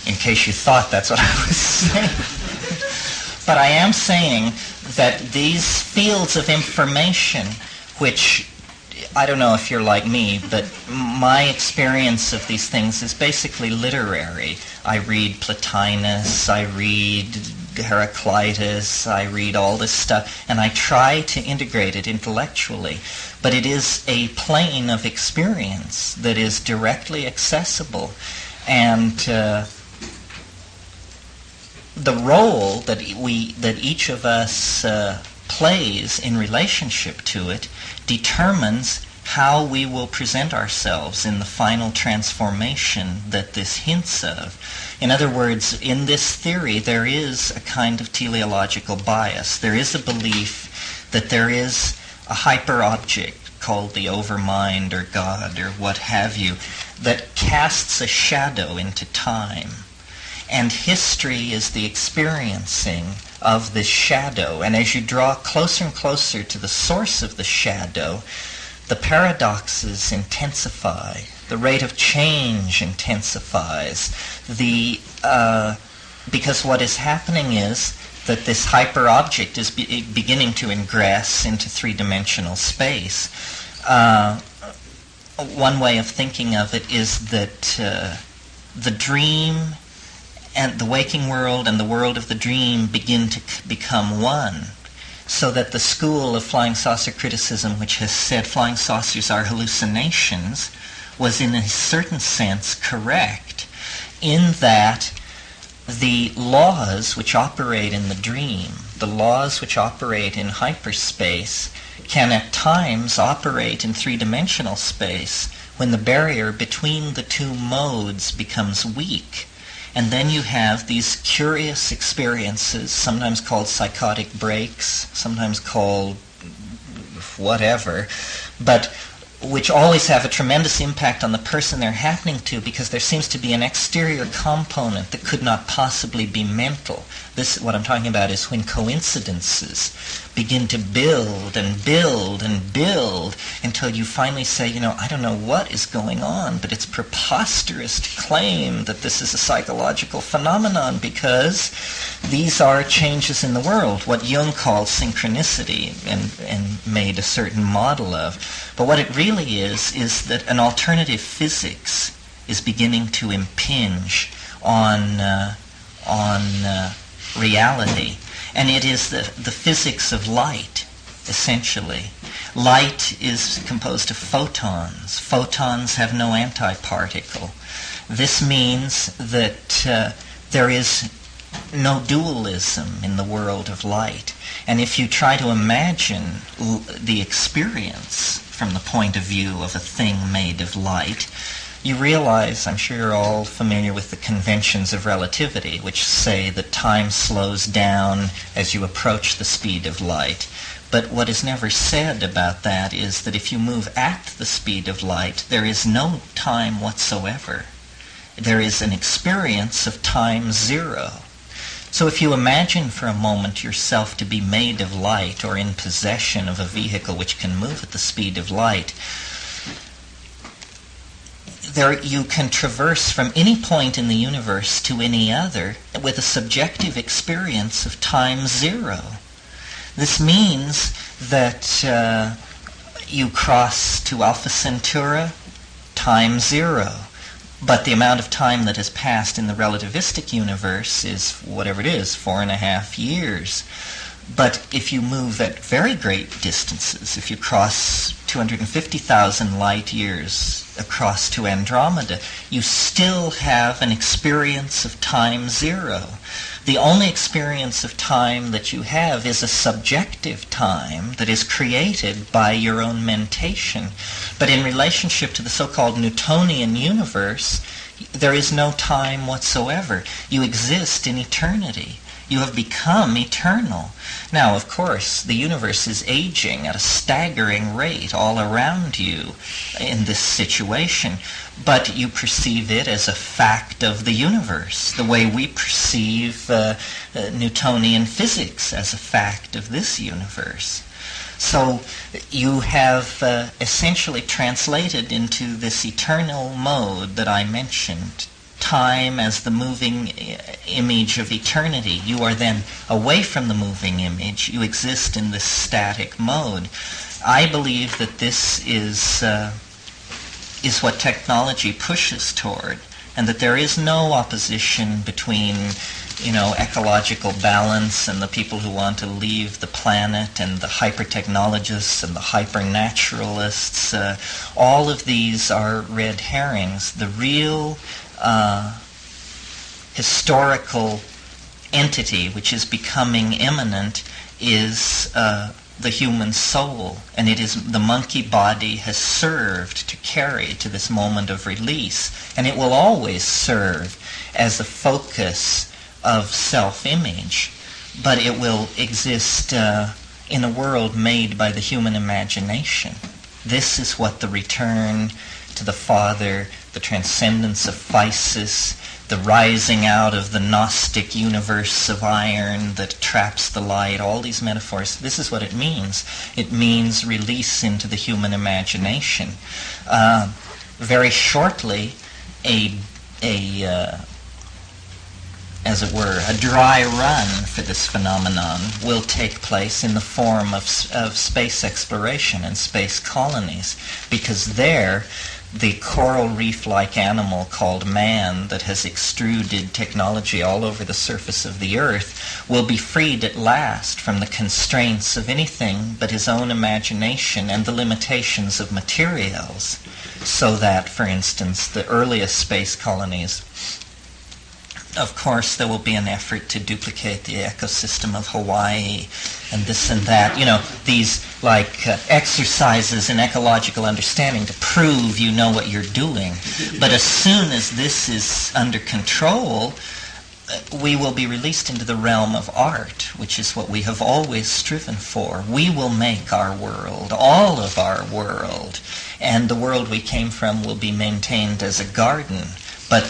D: in case you thought that's what I was saying. But I am saying that these fields of information, which I don't know if you're like me, but my experience of these things is basically literary. I read Plotinus, I read Heraclitus, I read all this stuff, and I try to integrate it intellectually. But it is a plane of experience that is directly accessible. And the role that each of us plays in relationship to it determines how we will present ourselves in the final transformation that this hints of. In other words, in this theory, there is a kind of teleological bias. There is a belief that there is a hyper-object called the overmind or God or what have you that casts a shadow into time. And history is the experiencing of this shadow. And as you draw closer and closer to the source of the shadow, the paradoxes intensify. The rate of change intensifies. Because what is happening is that this hyper-object is beginning to ingress into three-dimensional space. One way of thinking of it is that the dream and the waking world and the world of the dream begin to become one, so that the school of flying saucer criticism, which has said flying saucers are hallucinations, was in a certain sense correct, in that the laws which operate in the dream, the laws which operate in hyperspace, can at times operate in three-dimensional space when the barrier between the two modes becomes weak. And then you have these curious experiences, sometimes called psychotic breaks, sometimes called whatever, but which always have a tremendous impact on the person they're happening to, because there seems to be an exterior component that could not possibly be mental. What I'm talking about is when coincidences begin to build and build and build until you finally say, I don't know what is going on, but it's preposterous to claim that this is a psychological phenomenon because these are changes in the world, what Jung called synchronicity and made a certain model of. But what it really is that an alternative physics is beginning to impinge on reality. And it is the physics of light essentially. Light is composed of photons. Photons have no antiparticle. This means that there is no dualism in the world of light. And if you try to imagine the experience from the point of view of a thing made of light, you realize, I'm sure you're all familiar with the conventions of relativity, which say that time slows down as you approach the speed of light. But what is never said about that is that if you move at the speed of light, there is no time whatsoever. There is an experience of time zero. So if you imagine for a moment yourself to be made of light or in possession of a vehicle which can move at the speed of light, there you can traverse from any point in the universe to any other with a subjective experience of time zero. This means that you cross to Alpha Centauri, time zero. But the amount of time that has passed in the relativistic universe is whatever it is, 4.5 years. But if you move at very great distances, if you cross 250,000 light years across to Andromeda, you still have an experience of time zero. The only experience of time that you have is a subjective time that is created by your own mentation. But in relationship to the so-called Newtonian universe, there is no time whatsoever. You exist in eternity. You have become eternal. Now, of course, the universe is aging at a staggering rate all around you in this situation, but you perceive it as a fact of the universe, the way we perceive Newtonian physics as a fact of this universe. So you have essentially translated into this eternal mode that I mentioned, time as the moving image of eternity. You are then away from the moving image. You exist in this static mode. I believe that this is what technology pushes toward, and that there is no opposition between, ecological balance and the people who want to leave the planet, and the hyper-technologists and the hyper-naturalists. All of these are red herrings. The real historical entity which is becoming imminent is the human soul, and it is the monkey body has served to carry to this moment of release, and it will always serve as a focus of self-image, but it will exist in a world made by the human imagination. This is what the return to the Father, the transcendence of physis, the rising out of the Gnostic universe of iron that traps the light, all these metaphors, this is what it means. It means release into the human imagination. Very shortly, as it were, a dry run for this phenomenon will take place in the form of space exploration and space colonies, because there the coral reef-like animal called man that has extruded technology all over the surface of the earth will be freed at last from the constraints of anything but his own imagination and the limitations of materials, so that, for instance, the earliest space colonies, of course, there will be an effort to duplicate the ecosystem of Hawaii and this and that. These exercises in ecological understanding to prove you know what you're doing. But as soon as this is under control, we will be released into the realm of art, which is what we have always striven for. We will make our world, all of our world, and the world we came from will be maintained as a garden. But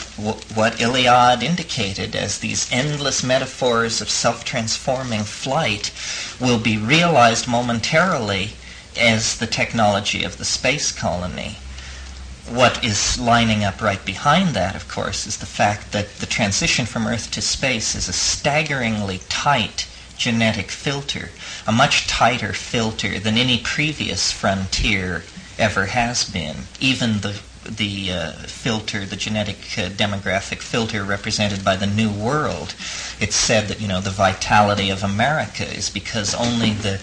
D: what Iliad indicated as these endless metaphors of self-transforming flight will be realized momentarily as the technology of the space colony. What is lining up right behind that, of course, is the fact that the transition from Earth to space is a staggeringly tight genetic filter, a much tighter filter than any previous frontier ever has been. Even the filter, the genetic demographic filter represented by the New World. It's said that, the vitality of America is because only the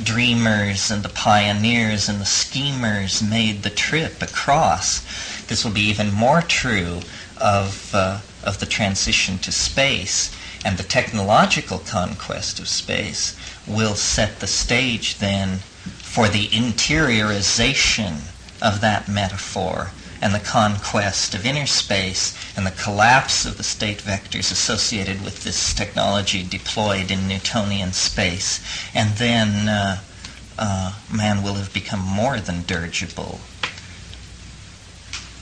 D: dreamers and the pioneers and the schemers made the trip across. This will be even more true of the transition to space, and the technological conquest of space will set the stage then for the interiorization of that metaphor and the conquest of inner space and the collapse of the state vectors associated with this technology deployed in Newtonian space. And then man will have become more than dirigible.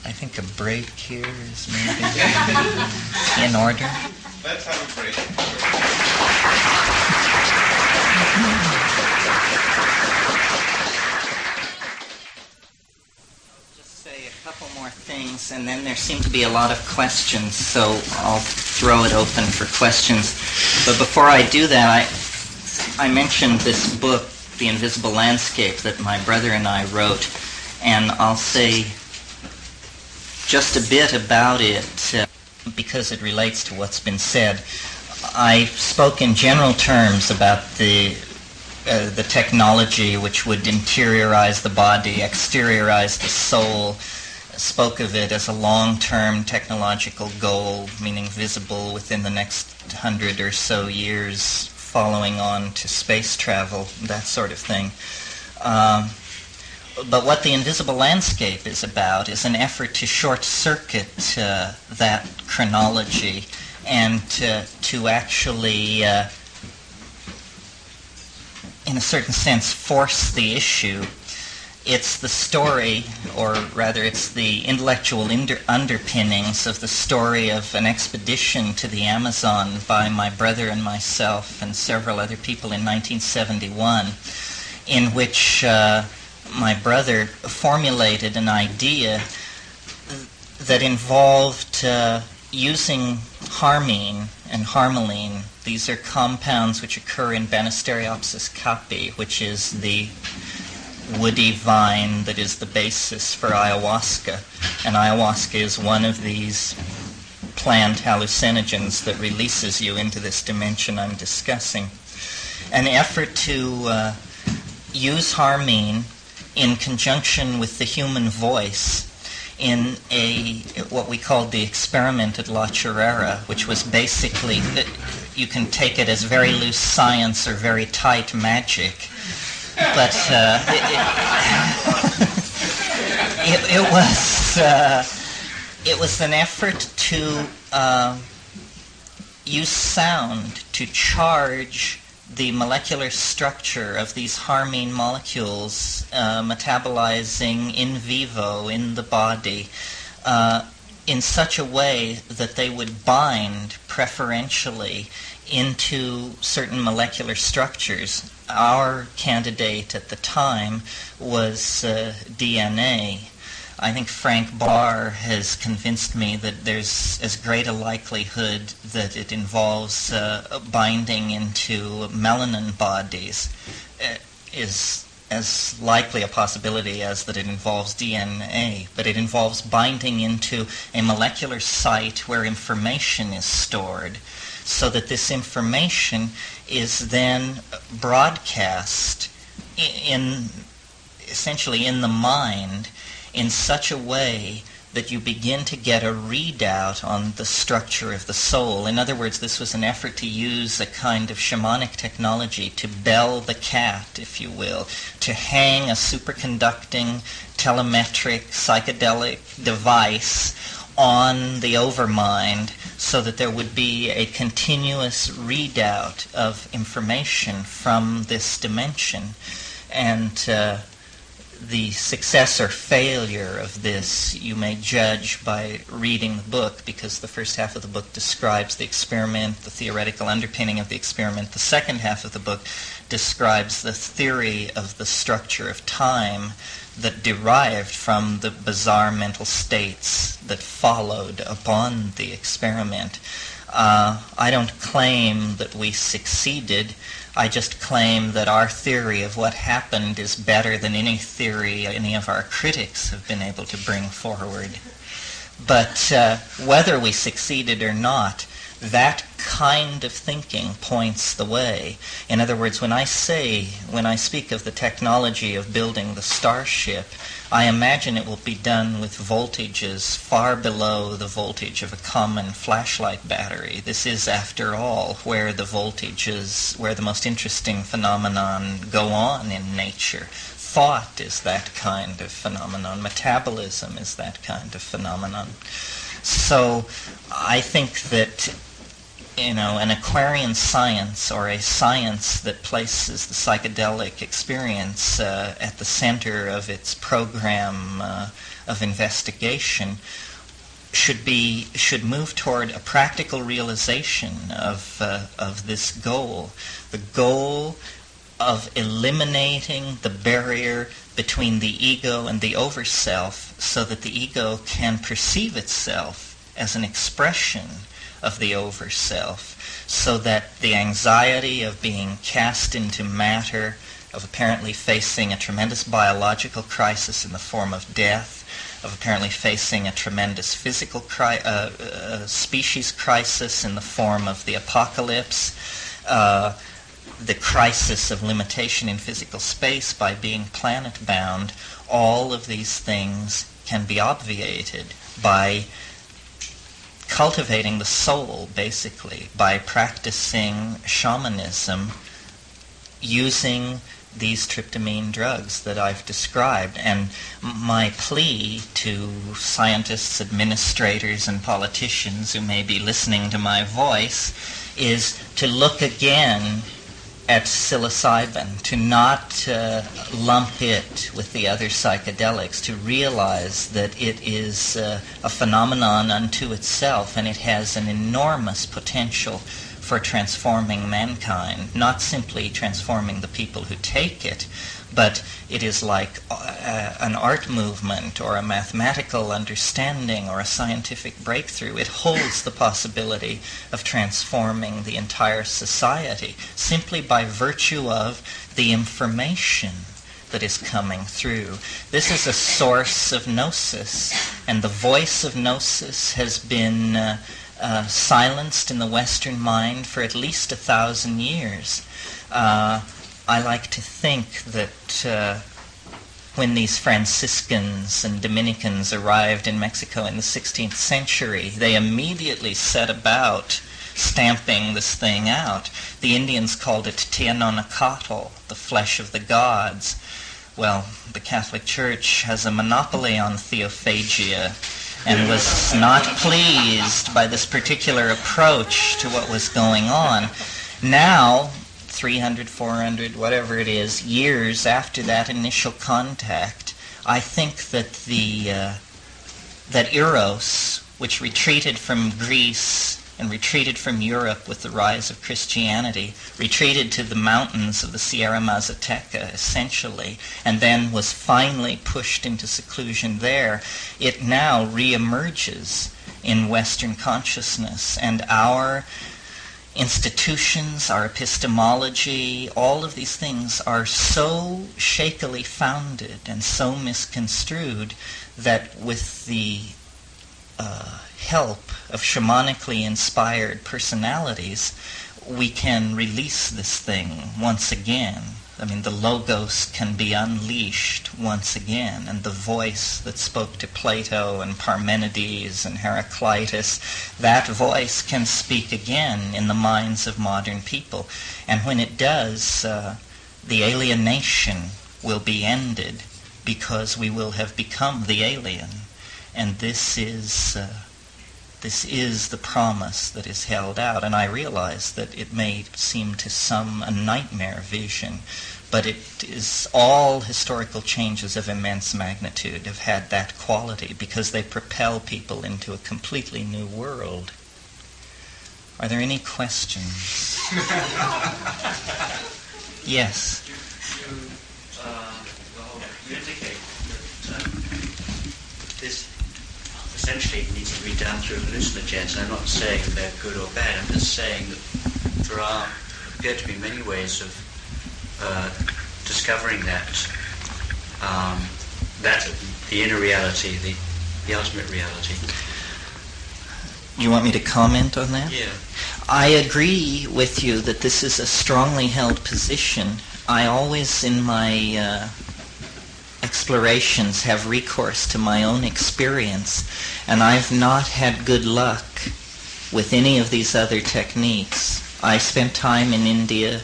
D: I think a break here is maybe in order.
C: Let's have a break.
D: Just say a couple more things, and then there seem to be a lot of questions, so I'll throw it open for questions. But before I do that, I mentioned this book, The Invisible Landscape, that my brother and I wrote, and I'll say just a bit about it because it relates to what's been said. I spoke in general terms about the technology which would interiorize the body, exteriorize the soul, spoke of it as a long-term technological goal, meaning visible within the next 100 or so years, following on to space travel, that sort of thing. But what The Invisible Landscape is about is an effort to short-circuit that chronology and to actually, in a certain sense, force the issue. It's the story, or rather it's the intellectual underpinnings of the story of an expedition to the Amazon by my brother and myself and several other people in 1971, in which my brother formulated an idea that involved using harmine and harmaline. These are compounds which occur in Banisteriopsis caapi, which is the woody vine that is the basis for ayahuasca. And ayahuasca is one of these plant hallucinogens that releases you into this dimension I'm discussing. An effort to use harmine in conjunction with the human voice in what we called the experiment at La Chorrera, which was basically, you can take it as very loose science or very tight magic, but it was an effort to use sound to charge the molecular structure of these harmine molecules metabolizing in vivo in the body in such a way that they would bind preferentially into certain molecular structures. Our candidate at the time was DNA. I think Frank Barr has convinced me that there's as great a likelihood that it involves binding into melanin bodies is as likely a possibility as that it involves DNA, but it involves binding into a molecular site where information is stored, so that this information is then broadcast essentially in the mind in such a way that you begin to get a readout on the structure of the soul. In other words, this was an effort to use a kind of shamanic technology to bell the cat, if you will, to hang a superconducting telemetric psychedelic device on the overmind so that there would be a continuous readout of information from this dimension. And the success or failure of this you may judge by reading the book, because the first half of the book describes the experiment, the theoretical underpinning of the experiment. The second half of the book describes the theory of the structure of time that derived from the bizarre mental states that followed upon the experiment. I don't claim that we succeeded. I just claim that our theory of what happened is better than any theory any of our critics have been able to bring forward. But whether we succeeded or not, that kind of thinking points the way. In other words, when I speak of the technology of building the starship, I imagine it will be done with voltages far below the voltage of a common flashlight battery. This is, after all, where the most interesting phenomenon go on in nature. Thought is that kind of phenomenon. Metabolism is that kind of phenomenon. So I think that an Aquarian science, or a science that places the psychedelic experience at the center of its program of investigation, should move toward a practical realization of this goal, the goal of eliminating the barrier between the ego and the overself, so that the ego can perceive itself as an expression of the overself, so that the anxiety of being cast into matter, of apparently facing a tremendous biological crisis in the form of death, of apparently facing a tremendous physical species crisis in the form of the apocalypse, the crisis of limitation in physical space by being planet-bound, all of these things can be obviated by cultivating the soul, basically, by practicing shamanism using these tryptamine drugs that I've described. And my plea to scientists, administrators, and politicians who may be listening to my voice is to look again at psilocybin, to not lump it with the other psychedelics, to realize that it is a phenomenon unto itself, and it has an enormous potential for transforming mankind, not simply transforming the people who take it, but it is like an art movement or a mathematical understanding or a scientific breakthrough. It holds the possibility of transforming the entire society simply by virtue of the information that is coming through. This is a source of gnosis, and the voice of gnosis has been silenced in the Western mind for at least 1,000 years. I like to think that when these Franciscans and Dominicans arrived in Mexico in the 16th century, they immediately set about stamping this thing out. The Indians called it Tianonacatl, the flesh of the gods. Well, the Catholic Church has a monopoly on theophagia and was not pleased by this particular approach to what was going on. Now, 300, 400, whatever it is, years after that initial contact, I think that that Eros, which retreated from Greece and retreated from Europe with the rise of Christianity, retreated to the mountains of the Sierra Mazateca, essentially, and then was finally pushed into seclusion there, it now reemerges in Western consciousness, and our institutions, our epistemology, all of these things are so shakily founded and so misconstrued that with the help of shamanically inspired personalities, we can release this thing once again. I mean, the logos can be unleashed once again, and the voice that spoke to Plato and Parmenides and Heraclitus, that voice can speak again in the minds of modern people. And when it does, the alienation will be ended, because we will have become the alien. And this is the promise that is held out. And I realize that it may seem to some a nightmare vision, but it is all historical changes of immense magnitude have had that quality, because they propel people into a completely new world. Are there any questions? Yes.
E: You indicate that the
D: essentially needs to be done through hallucinogens. And I'm not saying they're good or bad. I'm just saying that there appear to be many ways of discovering that the inner reality, the ultimate reality.
E: You want me to comment on that?
D: Yeah.
E: I agree with you that this is a strongly held position. I always, in my explorations, have recourse to my own experience, and I've not had good luck with any of these other techniques. I spent time in India,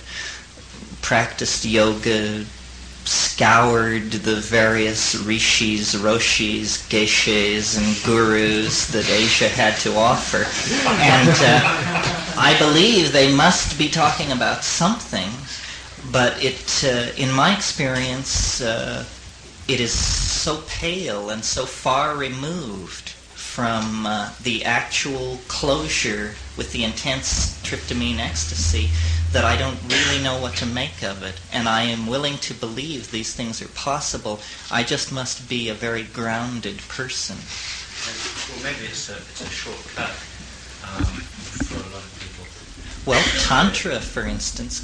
E: practiced yoga, scoured the various rishis, roshis, geishas, and gurus that Asia had to offer. And I believe they must be talking about something, but in my experience, it is so pale and so far removed from the actual closure with the intense tryptamine ecstasy that I don't really know what to make of it. And I am willing to believe these things are possible. I just must be a very grounded person.
D: Well, maybe it's a shortcut for a lot of people.
E: Well, Tantra, for instance,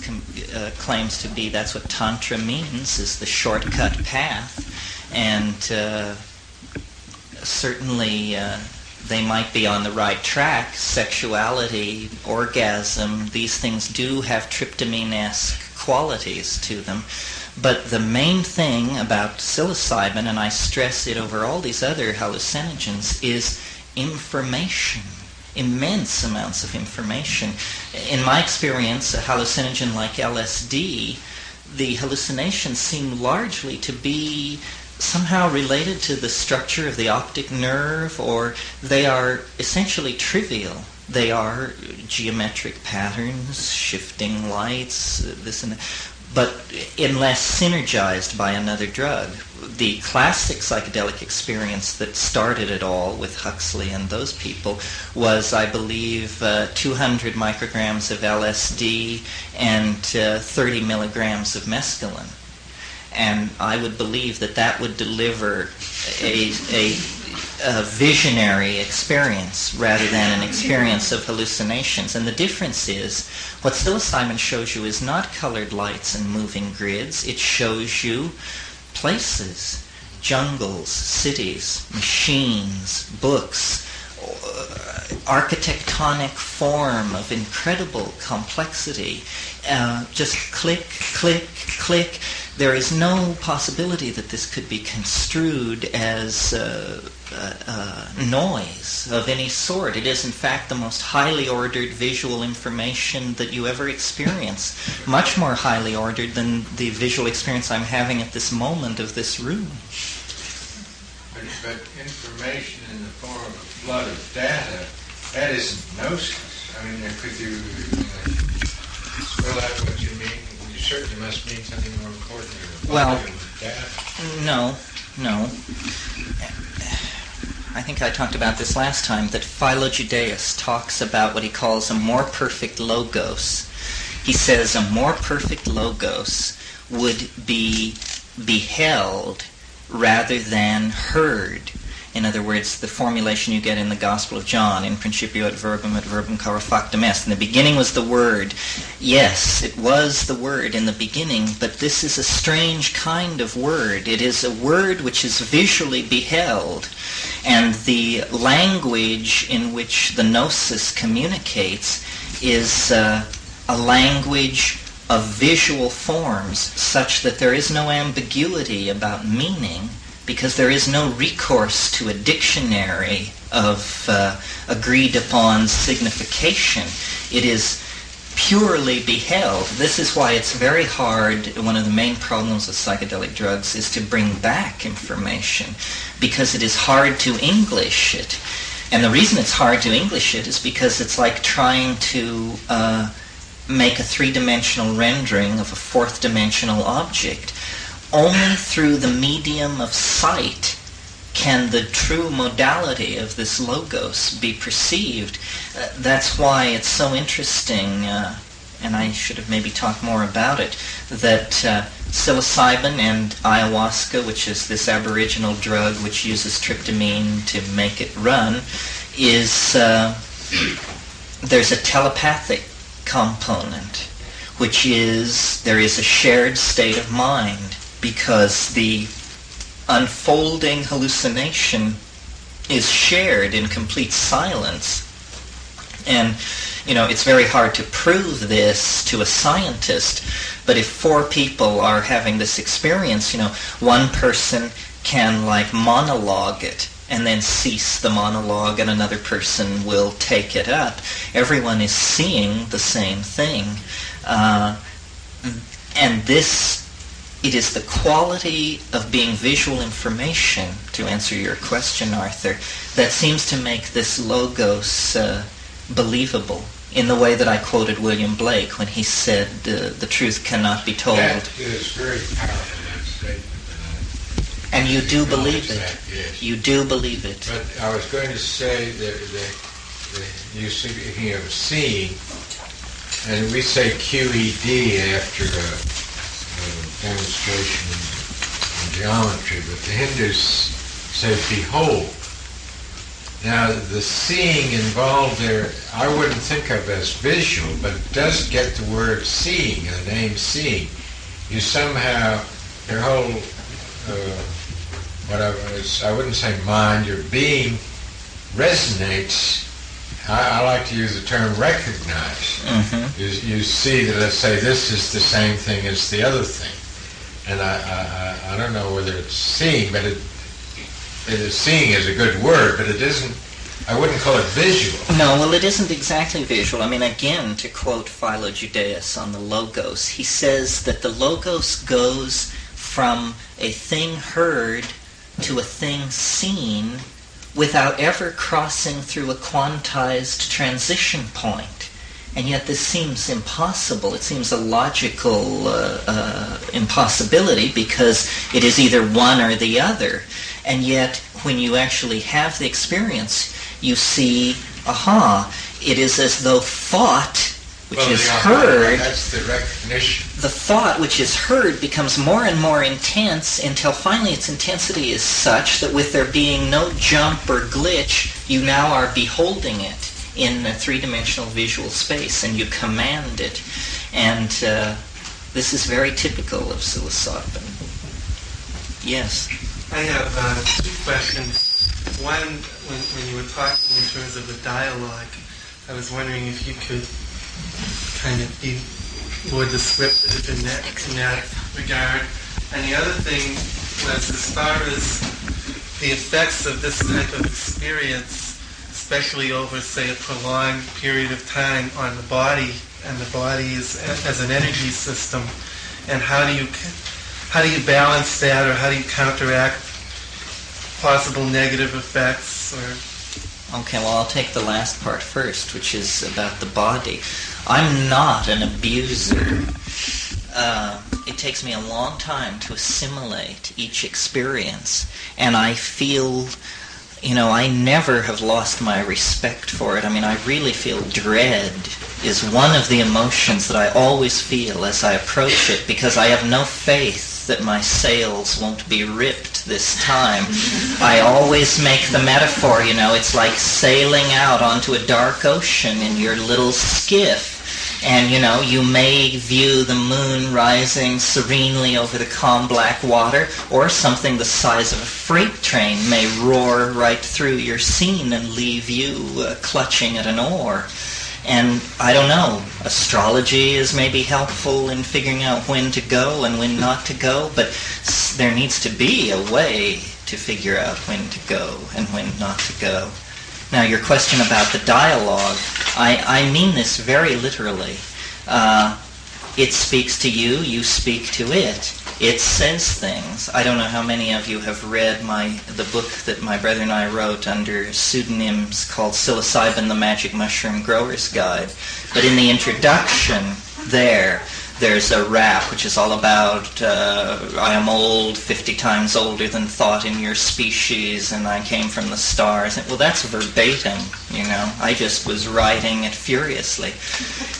E: claims to be, that's what Tantra means, is the shortcut path. And certainly they might be on the right track. Sexuality, orgasm, these things do have tryptamine-esque qualities to them. But the main thing about psilocybin, and I stress it over all these other hallucinogens, is information. Immense amounts of information. In my experience, a hallucinogen like LSD, the hallucinations seem largely to be somehow related to the structure of the optic nerve, or they are essentially trivial. They are geometric patterns, shifting lights, this and that, but unless synergized by another drug. The classic psychedelic experience that started it all with Huxley and those people was, I believe, 200 micrograms of LSD and 30 milligrams of mescaline. And I would believe that would deliver a visionary experience rather than an experience of hallucinations. And the difference is, what psilocybin shows you is not colored lights and moving grids. It shows you places, jungles, cities, machines, books, architectonic form of incredible complexity. Just click, click, click. There is no possibility that this could be construed as noise of any sort. It is, in fact, the most highly ordered visual information that you ever experience, much more highly ordered than the visual experience I'm having at this moment of this room.
F: But information in the form of flood of data, that isn't gnosis. I mean, could you spell out what you mean? You certainly must mean something more important than
E: Well,
F: data.
E: No. I think I talked about this last time, that Philo-Judaeus talks about what he calls a more perfect logos. He says a more perfect logos would be beheld rather than heard. In other words, the formulation you get in the Gospel of John, in principio et verbum caro factum est. In the beginning was the Word. Yes, it was the Word in the beginning, but this is a strange kind of word. It is a word which is visually beheld, and the language in which the gnosis communicates is a language of visual forms, such that there is no ambiguity about meaning, because there is no recourse to a dictionary of agreed upon signification. It is purely beheld. This is why it's very hard. One of the main problems with psychedelic drugs is to bring back information, because it is hard to English it. And the reason it's hard to English it is because it's like trying to make a three-dimensional rendering of a fourth-dimensional object. Only through the medium of sight can the true modality of this logos be perceived. That's why it's so interesting, and I should have maybe talked more about it, that psilocybin and ayahuasca, which is this aboriginal drug which uses tryptamine to make it run, is there's a telepathic component, which is there is a shared state of mind, because the unfolding hallucination is shared in complete silence. And, it's very hard to prove this to a scientist, but if 4 people are having this experience, one person can monologue it and then cease the monologue, and another person will take it up. Everyone is seeing the same thing. And this, it is the quality of being visual information, to answer your question, Arthur, that seems to make this logos believable, in the way that I quoted William Blake when he said, the truth cannot be told.
F: That is very powerful, that statement.
E: And you do believe it.
F: That, yes.
E: You do believe it.
F: But I was going to say that you're speaking of seeing, and we say QED after a demonstration in geometry, but the Hindus say behold. Now, the seeing involved there, I wouldn't think of as visual, but it does get the word seeing, the name seeing. You somehow, your whole, I wouldn't say mind, your being resonates. I like to use the term recognize.
E: Mm-hmm.
F: You see that, let's say, this is the same thing as the other thing. And I don't know whether it's seeing, but seeing is a good word, but it isn't, I wouldn't call it visual.
E: No, well, it isn't exactly visual. I mean, again, to quote Philo Judaeus on the logos, he says that the logos goes from a thing heard to a thing seen without ever crossing through a quantized transition point. And yet this seems impossible. It seems a logical impossibility, because it is either one or the other. And yet, when you actually have the experience, you see, it is as though thought, which is heard,
F: that's the recognition.
E: the thought which is heard becomes more and more intense, until finally its intensity is such that with there being no jump or glitch, you now are beholding it in a three-dimensional visual space, and you command it. And this is very typical of psilocybin. Yes?
G: I have 2 questions. One, when you were talking in terms of the dialogue, I was wondering if you could kind of be more descriptive in that regard. And the other thing was, as far as the effects of this type of experience, especially over, say, a prolonged period of time on the body, and the body is as an energy system, and how do you balance that, or how do you counteract possible negative effects?
E: Okay, well, I'll take the last part first, which is about the body. I'm not an abuser. It takes me a long time to assimilate each experience, and I feel, I never have lost my respect for it. I mean, I really feel dread is one of the emotions that I always feel as I approach it, because I have no faith that my sails won't be ripped this time. I always make the metaphor, it's like sailing out onto a dark ocean in your little skiff. And, you may view the moon rising serenely over the calm black water, or something the size of a freight train may roar right through your scene and leave you clutching at an oar. And I don't know, astrology is maybe helpful in figuring out when to go and when not to go, but there needs to be a way to figure out when to go and when not to go. Now, your question about the dialogue, I mean this very literally. It speaks to you, you speak to it. It says things. I don't know how many of you have read the book that my brother and I wrote under pseudonyms called Psilocybin, the Magic Mushroom Grower's Guide. But in the introduction there, There's a rap which is all about, I am old, 50 times older than thought in your species, and I came from the stars. Well, that's verbatim, you know. I just was writing it furiously.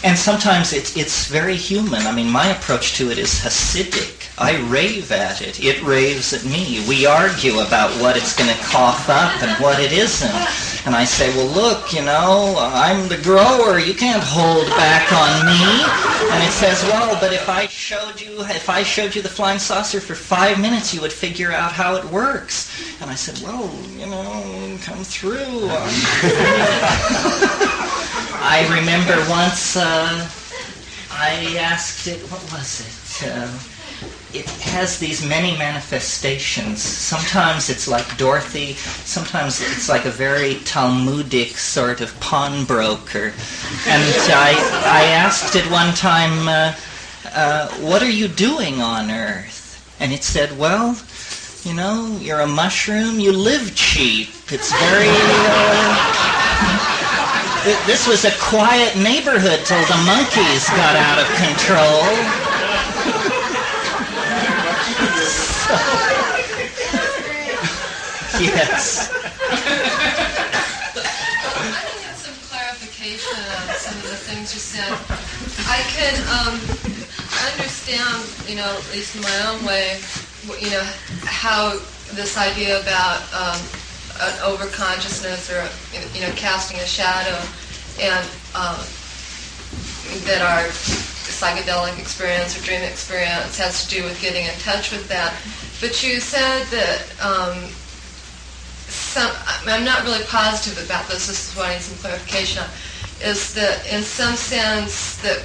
E: And sometimes it's very human. I mean, my approach to it is Hasidic. I rave at it. It raves at me. We argue about what it's going to cough up and what it isn't. And I say, well, look, you know, I'm the grower. You can't hold back on me. And it says, well, but if I showed you the flying saucer for 5 minutes, you would figure out how it works. And I said, well, you know, come through. I remember once I asked it, what was it? It has these many manifestations. Sometimes it's like Dorothy, sometimes it's like a very Talmudic sort of pawnbroker. And I asked it one time, what are you doing on Earth? And it said, well, you know, you're a mushroom, you live cheap. It's very... This was a quiet neighborhood till the monkeys got out of control. Yes.
H: I need some clarification on some of the things you said. I can understand, you know, at least in my own way, you know, how this idea about an overconsciousness or, you know, casting a shadow, and that our psychedelic experience or dream experience has to do with getting in touch with that. But you said that I'm not really positive about this. This is why I need some clarification on. Is that in some sense that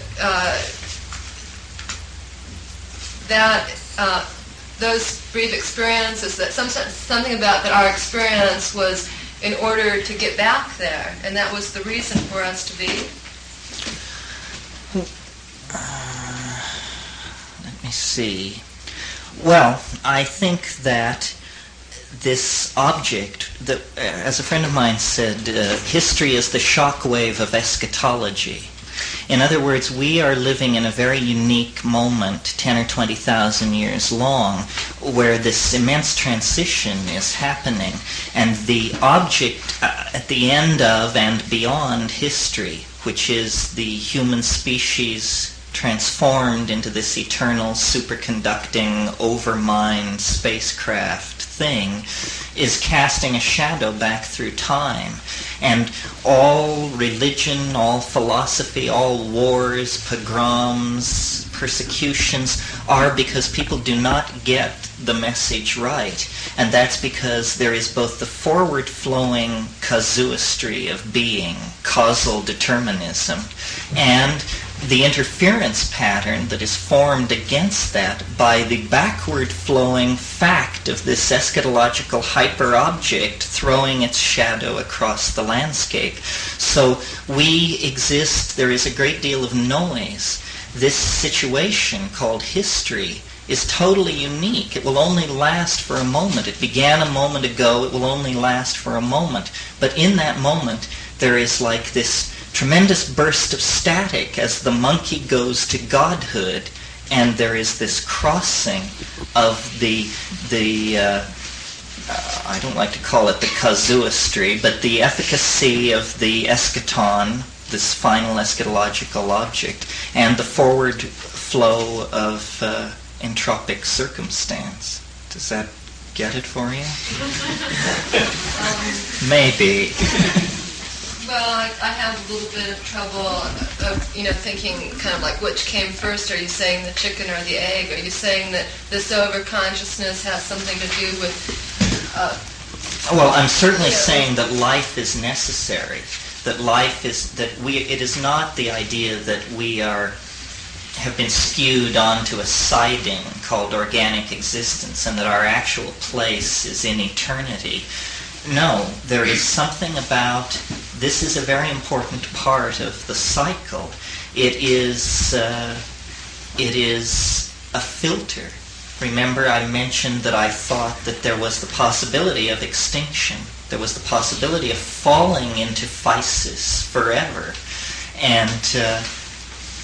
H: those brief experiences, that something about that our experience was in order to get back there, and that was the reason for us to be?
E: Let me see. Well, I think that this object, that, as a friend of mine said, history is the shockwave of eschatology. In other words, we are living in a very unique moment, 10 or 20,000 years long, where this immense transition is happening. And the object at the end of and beyond history, which is the human species transformed into this eternal superconducting overmind spacecraft thing, is casting a shadow back through time. And all religion, all philosophy, all wars, pogroms, persecutions are because people do not get the message right. And that's because there is both the forward-flowing casuistry of being, causal determinism, and the interference pattern that is formed against that by the backward-flowing fact of this eschatological hyper-object throwing its shadow across the landscape. So we exist, there is a great deal of noise. This situation called history is totally unique. It will only last for a moment. It began a moment ago. It will only last for a moment. But in that moment, there is like this tremendous burst of static as the monkey goes to godhood, and there is this crossing of the I don't like to call it the casuistry, but the efficacy of the eschaton, this final eschatological object, and the forward flow of entropic circumstance. Does that get it for you? Maybe.
H: Well, I have a little bit of trouble, thinking kind of like which came first. Are you saying the chicken or the egg? Are you saying that this overconsciousness has something to do with...
E: Well, I'm certainly saying that life is necessary. That life is... It is not the idea that we have been skewed onto a siding called organic existence and that our actual place is in eternity. No, there is something about... This is a very important part of the cycle. It is a filter. Remember, I mentioned that I thought that there was the possibility of extinction. There was the possibility of falling into physis forever. And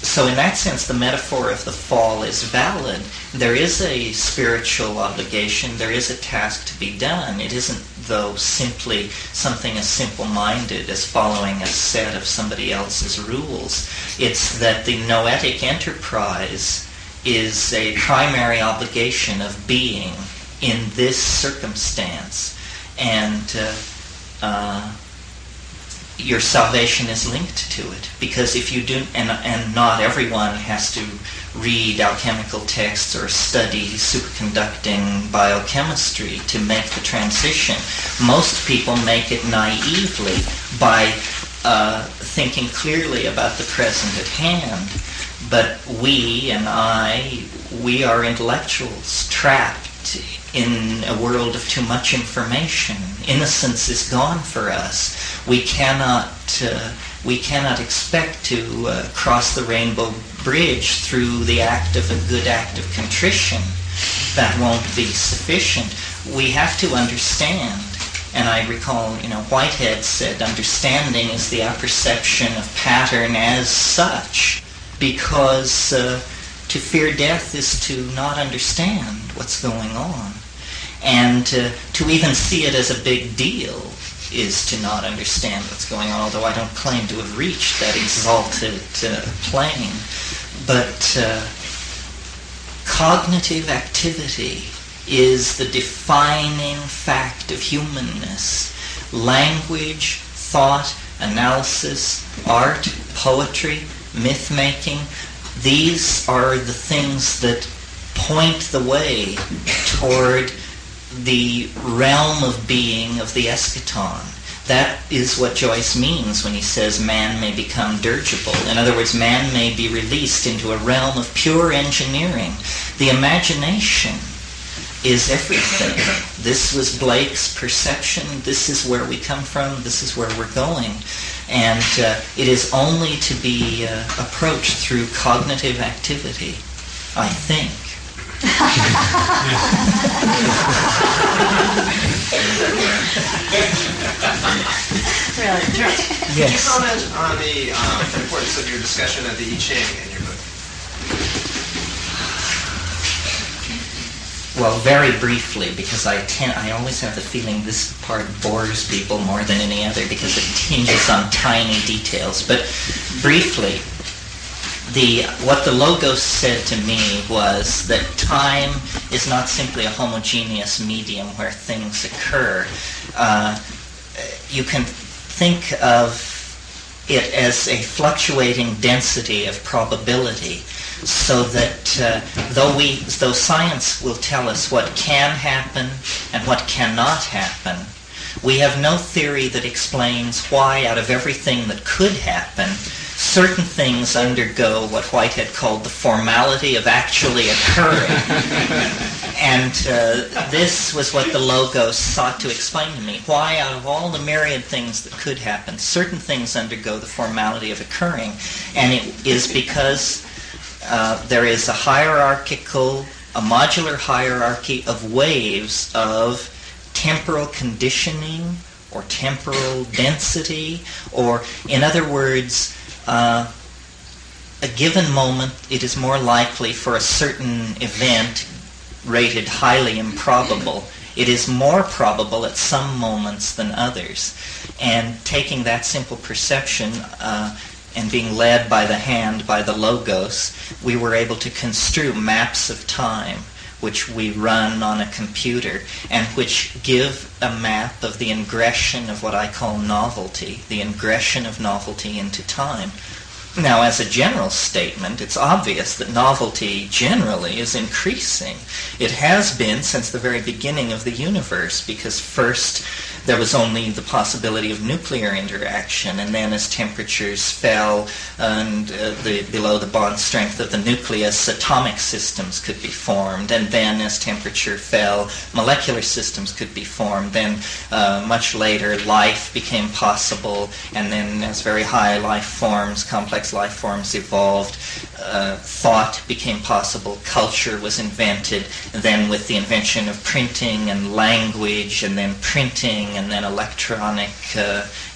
E: So in that sense, the metaphor of the fall is valid. There is a spiritual obligation. There is a task to be done. It isn't, though, simply something as simple-minded as following a set of somebody else's rules. It's that the noetic enterprise is a primary obligation of being in this circumstance. And your salvation is linked to it, because if you do, and not everyone has to read alchemical texts or study superconducting biochemistry to make the transition. Most people make it naively by thinking clearly about the present at hand. But we are intellectuals trapped in a world of too much information. Innocence is gone for us. We cannot expect to cross the rainbow bridge through the act of a good act of contrition. That won't be sufficient. We have to understand. And I recall, Whitehead said, understanding is the apperception of pattern as such, because to fear death is to not understand what's going on. And to even see it as a big deal is to not understand what's going on, although I don't claim to have reached that exalted plane. But cognitive activity is the defining fact of humanness. Language, thought, analysis, art, poetry, myth-making, these are the things that point the way toward the realm of being of the eschaton. That is what Joyce means when he says man may become dirigible. In other words, man may be released into a realm of pure engineering. The imagination is everything. This was Blake's perception. This is where we come from. This is where we're going. And it is only to be approached through cognitive activity, I think.
I: Really? Sure.
E: Yes.
J: Can you comment on the importance of your discussion of the I Ching in your book?
E: Well, very briefly, because I always have the feeling this part bores people more than any other because it hinges on tiny details. But briefly, what the Logos said to me was that time is not simply a homogeneous medium where things occur. You can think of it as a fluctuating density of probability, so that though science will tell us what can happen and what cannot happen, we have no theory that explains why, out of everything that could happen, certain things undergo what Whitehead called the formality of actually occurring. And this was what the Logos sought to explain to me. Why, out of all the myriad things that could happen, certain things undergo the formality of occurring. And it is because there is a modular hierarchy of waves of temporal conditioning or temporal density, or, in other words, a given moment, it is more likely for a certain event rated highly improbable. It is more probable at some moments than others. And taking that simple perception and being led by the hand, by the Logos, we were able to construe maps of time which we run on a computer and which give a map of the ingression of what I call novelty, the ingression of novelty into time. Now, as a general statement, it's obvious that novelty generally is increasing. It has been since the very beginning of the universe, because first there was only the possibility of nuclear interaction, and then as temperatures fell and below the bond strength of the nucleus, atomic systems could be formed, and then as temperature fell, molecular systems could be formed. Then much later, life became possible, and then as very high life forms, complex life forms evolved, thought became possible, culture was invented, and then with the invention of printing and language, and then printing and then electronic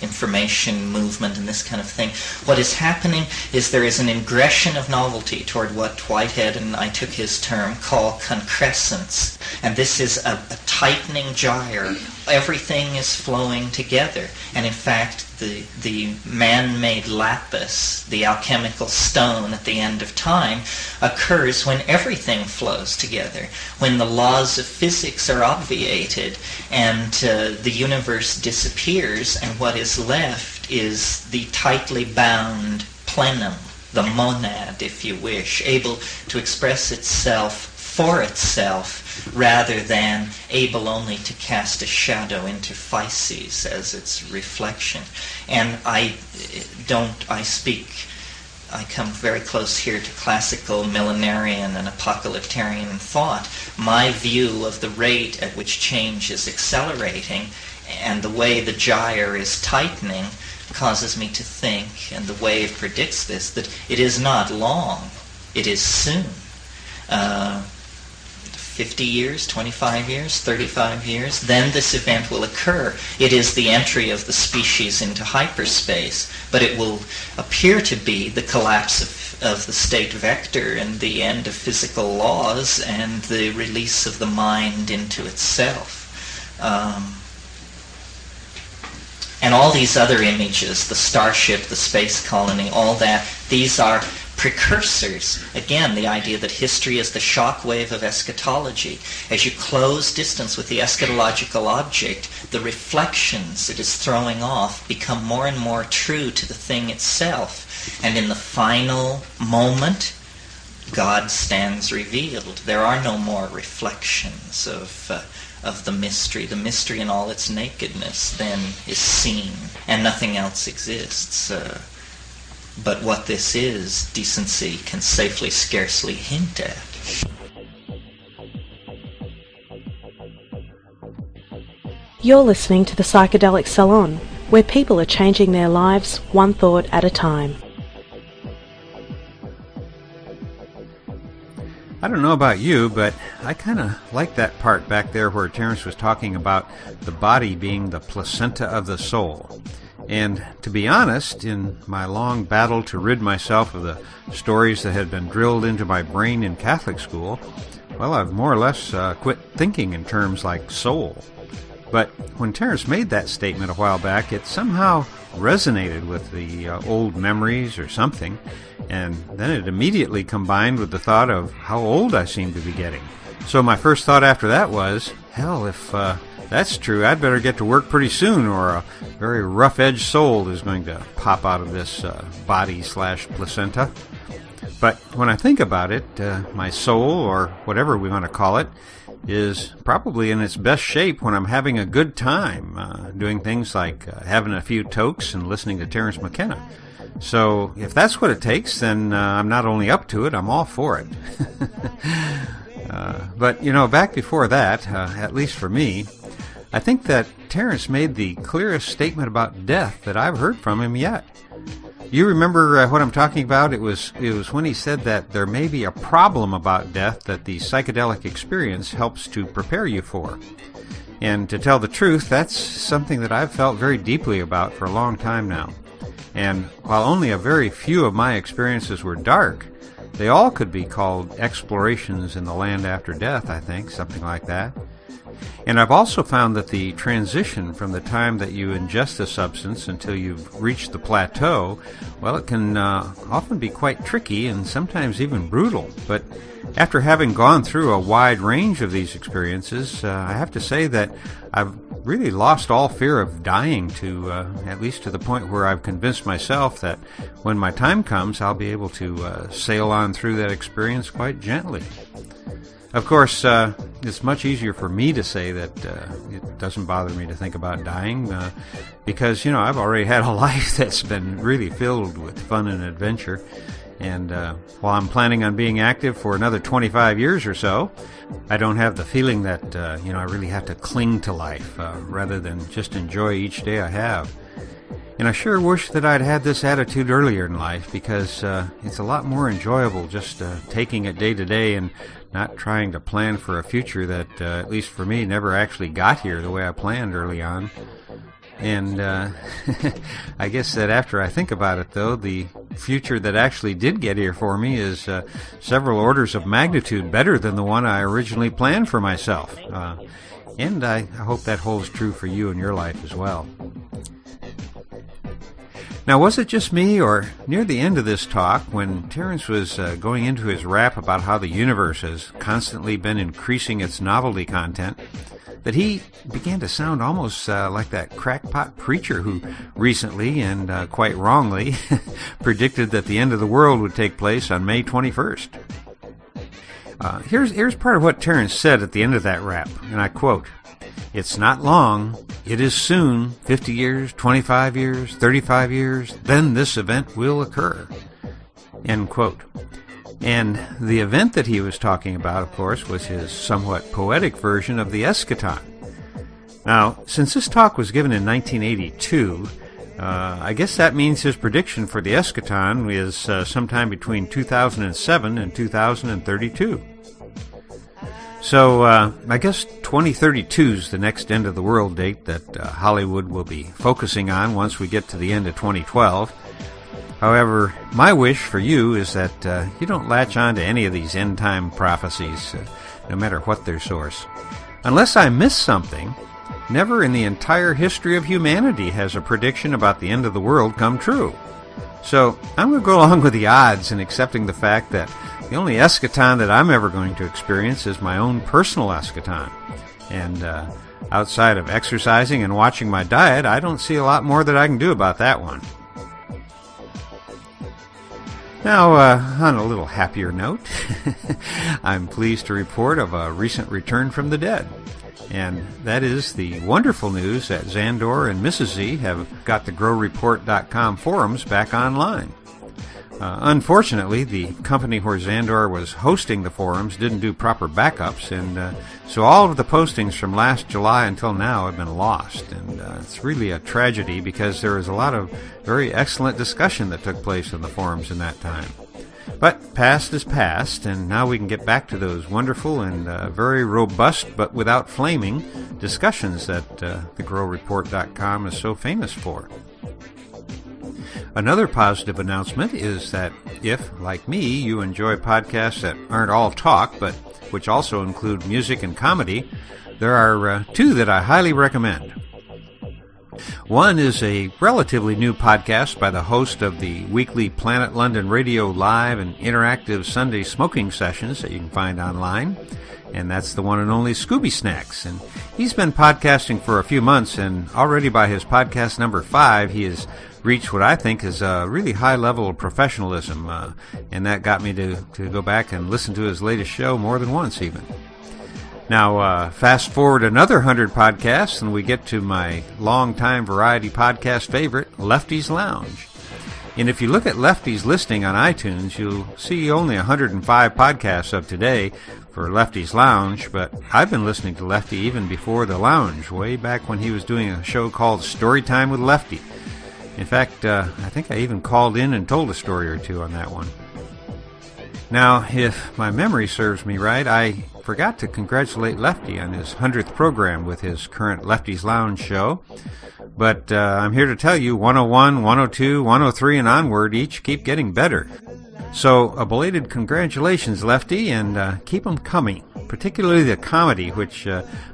E: information movement and this kind of thing. What is happening is there is an ingression of novelty toward what Whitehead, and I took his term, call concrescence. And this is a tightening gyre. Everything is flowing together. And in fact, the man-made lapis, the alchemical stone at the end of time, occurs when everything flows together, when the laws of physics are obviated and the universe disappears, and what is left is the tightly bound plenum, the monad, if you wish, able to express itself for itself rather than able only to cast a shadow into physis as its reflection. And I come very close here to classical millenarian and apocalyptarian thought. My view of the rate at which change is accelerating and the way the gyre is tightening causes me to think, and the wave predicts this, that it is not long, it is soon. 50 years, 25 years, 35 years, then this event will occur. It is the entry of the species into hyperspace, but it will appear to be the collapse of the state vector and the end of physical laws and the release of the mind into itself. And all these other images, the starship, the space colony, all that, these are precursors. Again, the idea that history is the shock wave of eschatology. As you close distance with the eschatological object, the reflections it is throwing off become more and more true to the thing itself. And in the final moment, God stands revealed. There are no more reflections of the mystery. The mystery in all its nakedness then is seen, and nothing else exists. But what this is, decency can safely scarcely hint at.
K: You're listening to the Psychedelic Salon, where people are changing their lives one thought at a time.
B: I don't know about you, but I kind of like that part back there where Terence was talking about the body being the placenta of the soul. And to be honest, in my long battle to rid myself of the stories that had been drilled into my brain in Catholic school, well, I've more or less quit thinking in terms like soul. But when Terence made that statement a while back, it somehow resonated with the old memories or something, and then it immediately combined with the thought of how old I seemed to be getting. So my first thought after that was, hell, if that's true, I'd better get to work pretty soon, or a very rough-edged soul is going to pop out of this body/placenta. But when I think about it, my soul, or whatever we want to call it, is probably in its best shape when I'm having a good time, doing things like having a few tokes and listening to Terence McKenna. So if that's what it takes, then I'm not only up to it, I'm all for it. But, you know, back before that, at least for me, I think that Terence made the clearest statement about death that I've heard from him yet. You remember what I'm talking about? It was when he said that there may be a problem about death that the psychedelic experience helps to prepare you for. And to tell the truth, that's something that I've felt very deeply about for a long time now. And while only a very few of my experiences were dark, they all could be called explorations in the land after death, I think, something like that. And I've also found that the transition from the time that you ingest a substance until you've reached the plateau, well, it can often be quite tricky and sometimes even brutal. But after having gone through a wide range of these experiences, I have to say that I've really lost all fear of dying, to at least to the point where I've convinced myself that when my time comes, I'll be able to sail on through that experience quite gently. Of course, it's much easier for me to say that it doesn't bother me to think about dying because, you know, I've already had a life that's been really filled with fun and adventure. And while I'm planning on being active for another 25 years or so, I don't have the feeling that, I really have to cling to life rather than just enjoy each day I have. And I sure wish that I'd had this attitude earlier in life, because it's a lot more enjoyable just taking it day to day and not trying to plan for a future that, at least for me, never actually got here the way I planned early on. And I guess that after I think about it, though, the future that actually did get here for me is several orders of magnitude better than the one I originally planned for myself. And I hope that holds true for you in your life as well. Now, was it just me, or near the end of this talk, when Terence was going into his rap about how the universe has constantly been increasing its novelty content, that he began to sound almost like that crackpot preacher who recently, and quite wrongly, predicted that the end of the world would take place on May 21st. Here's part of what Terence said at the end of that rap, and I quote, "It's not long, it is soon, 50 years, 25 years, 35 years, then this event will occur." End quote. And the event that he was talking about, of course, was his somewhat poetic version of the eschaton. Now, since this talk was given in 1982, I guess that means his prediction for the eschaton is sometime between 2007 and 2032. So I guess 2032 is the next end of the world date that Hollywood will be focusing on once we get to the end of 2012. However, my wish for you is that you don't latch on to any of these end-time prophecies, no matter what their source. Unless I miss something, never in the entire history of humanity has a prediction about the end of the world come true. So I'm going to go along with the odds in accepting the fact that the only eschaton that I'm ever going to experience is my own personal eschaton. And outside of exercising and watching my diet, I don't see a lot more that I can do about that one. Now, on a little happier note, I'm pleased to report of a recent return from the dead. And that is the wonderful news that Xandor and Mrs. Z have got the GrowReport.com forums back online. Unfortunately, the company where Xandor was hosting the forums didn't do proper backups, and so all of the postings from last July until now have been lost. And it's really a tragedy, because there was a lot of very excellent discussion that took place in the forums in that time. But past is past, and now we can get back to those wonderful and very robust but without flaming discussions that thegrowreport.com is so famous for. Another positive announcement is that if, like me, you enjoy podcasts that aren't all talk, but which also include music and comedy, there are two that I highly recommend. One is a relatively new podcast by the host of the weekly Planet London Radio live and interactive Sunday smoking sessions that you can find online, and that's the one and only Scooby Snacks. And he's been podcasting for a few months, and already by his podcast number 5, he has reached what I think is a really high level of professionalism, and that got me to go back and listen to his latest show more than once even. Now, fast forward another 100 podcasts, and we get to my longtime variety podcast favorite, Lefty's Lounge. And if you look at Lefty's listing on iTunes, you'll see only 105 podcasts of today for Lefty's Lounge, but I've been listening to Lefty even before The Lounge, way back when he was doing a show called Storytime with Lefty. In fact, I think I even called in and told a story or two on that one. Now, if my memory serves me right, I forgot to congratulate Lefty on his 100th program with his current Lefty's Lounge show. But I'm here to tell you 101, 102, 103, and onward each keep getting better. So a belated congratulations, Lefty, and keep them coming, particularly the comedy, which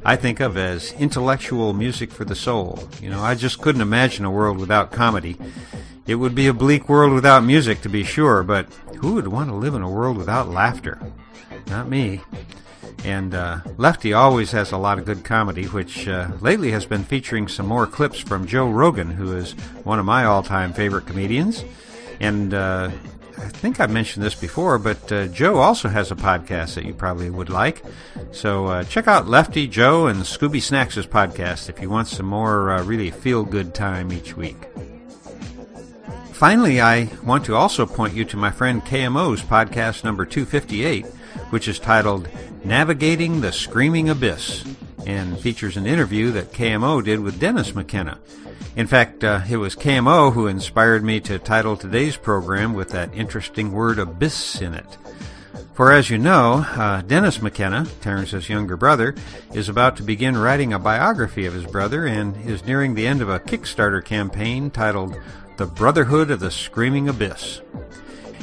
B: I think of as intellectual music for the soul. You know, I just couldn't imagine a world without comedy. It would be a bleak world without music, to be sure, but who would want to live in a world without laughter? Not me. And Lefty always has a lot of good comedy, which lately has been featuring some more clips from Joe Rogan, who is one of my all-time favorite comedians. And I think I've mentioned this before, but Joe also has a podcast that you probably would like. So check out Lefty, Joe, and Scooby Snacks' podcast if you want some more really feel-good time each week. Finally, I want to also point you to my friend KMO's podcast number 258, which is titled Navigating the Screaming Abyss, and features an interview that KMO did with Dennis McKenna. In fact, it was KMO who inspired me to title today's program with that interesting word abyss in it. For as you know, Dennis McKenna, Terence's younger brother, is about to begin writing a biography of his brother and is nearing the end of a Kickstarter campaign titled The Brotherhood of the Screaming Abyss.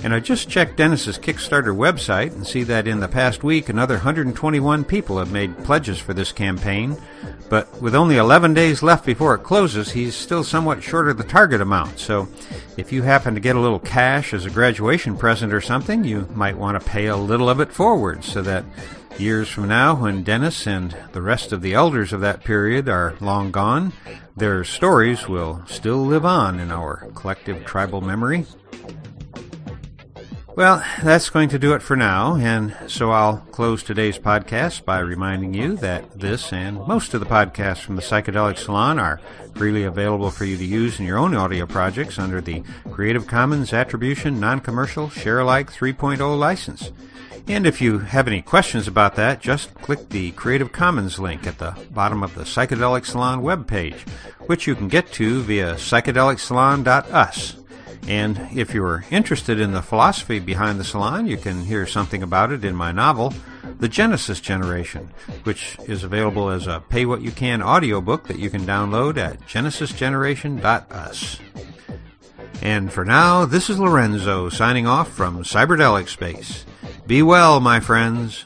B: And I just checked Dennis's Kickstarter website and see that in the past week another 121 people have made pledges for this campaign, but with only 11 days left before it closes, he's still somewhat short of the target amount. So if you happen to get a little cash as a graduation present or something, you might want to pay a little of it forward so that years from now, when Dennis and the rest of the elders of that period are long gone, their stories will still live on in our collective tribal memory. Well, that's going to do it for now, and so I'll close today's podcast by reminding you that this and most of the podcasts from the Psychedelic Salon are freely available for you to use in your own audio projects under the Creative Commons Attribution Non-Commercial Share-alike 3.0 license. And if you have any questions about that, just click the Creative Commons link at the bottom of the Psychedelic Salon webpage, which you can get to via psychedelicsalon.us. And if you're interested in the philosophy behind the salon, you can hear something about it in my novel, The Genesis Generation, which is available as a pay-what-you-can audiobook that you can download at genesisgeneration.us. And for now, this is Lorenzo signing off from Cyberdelic Space. Be well, my friends.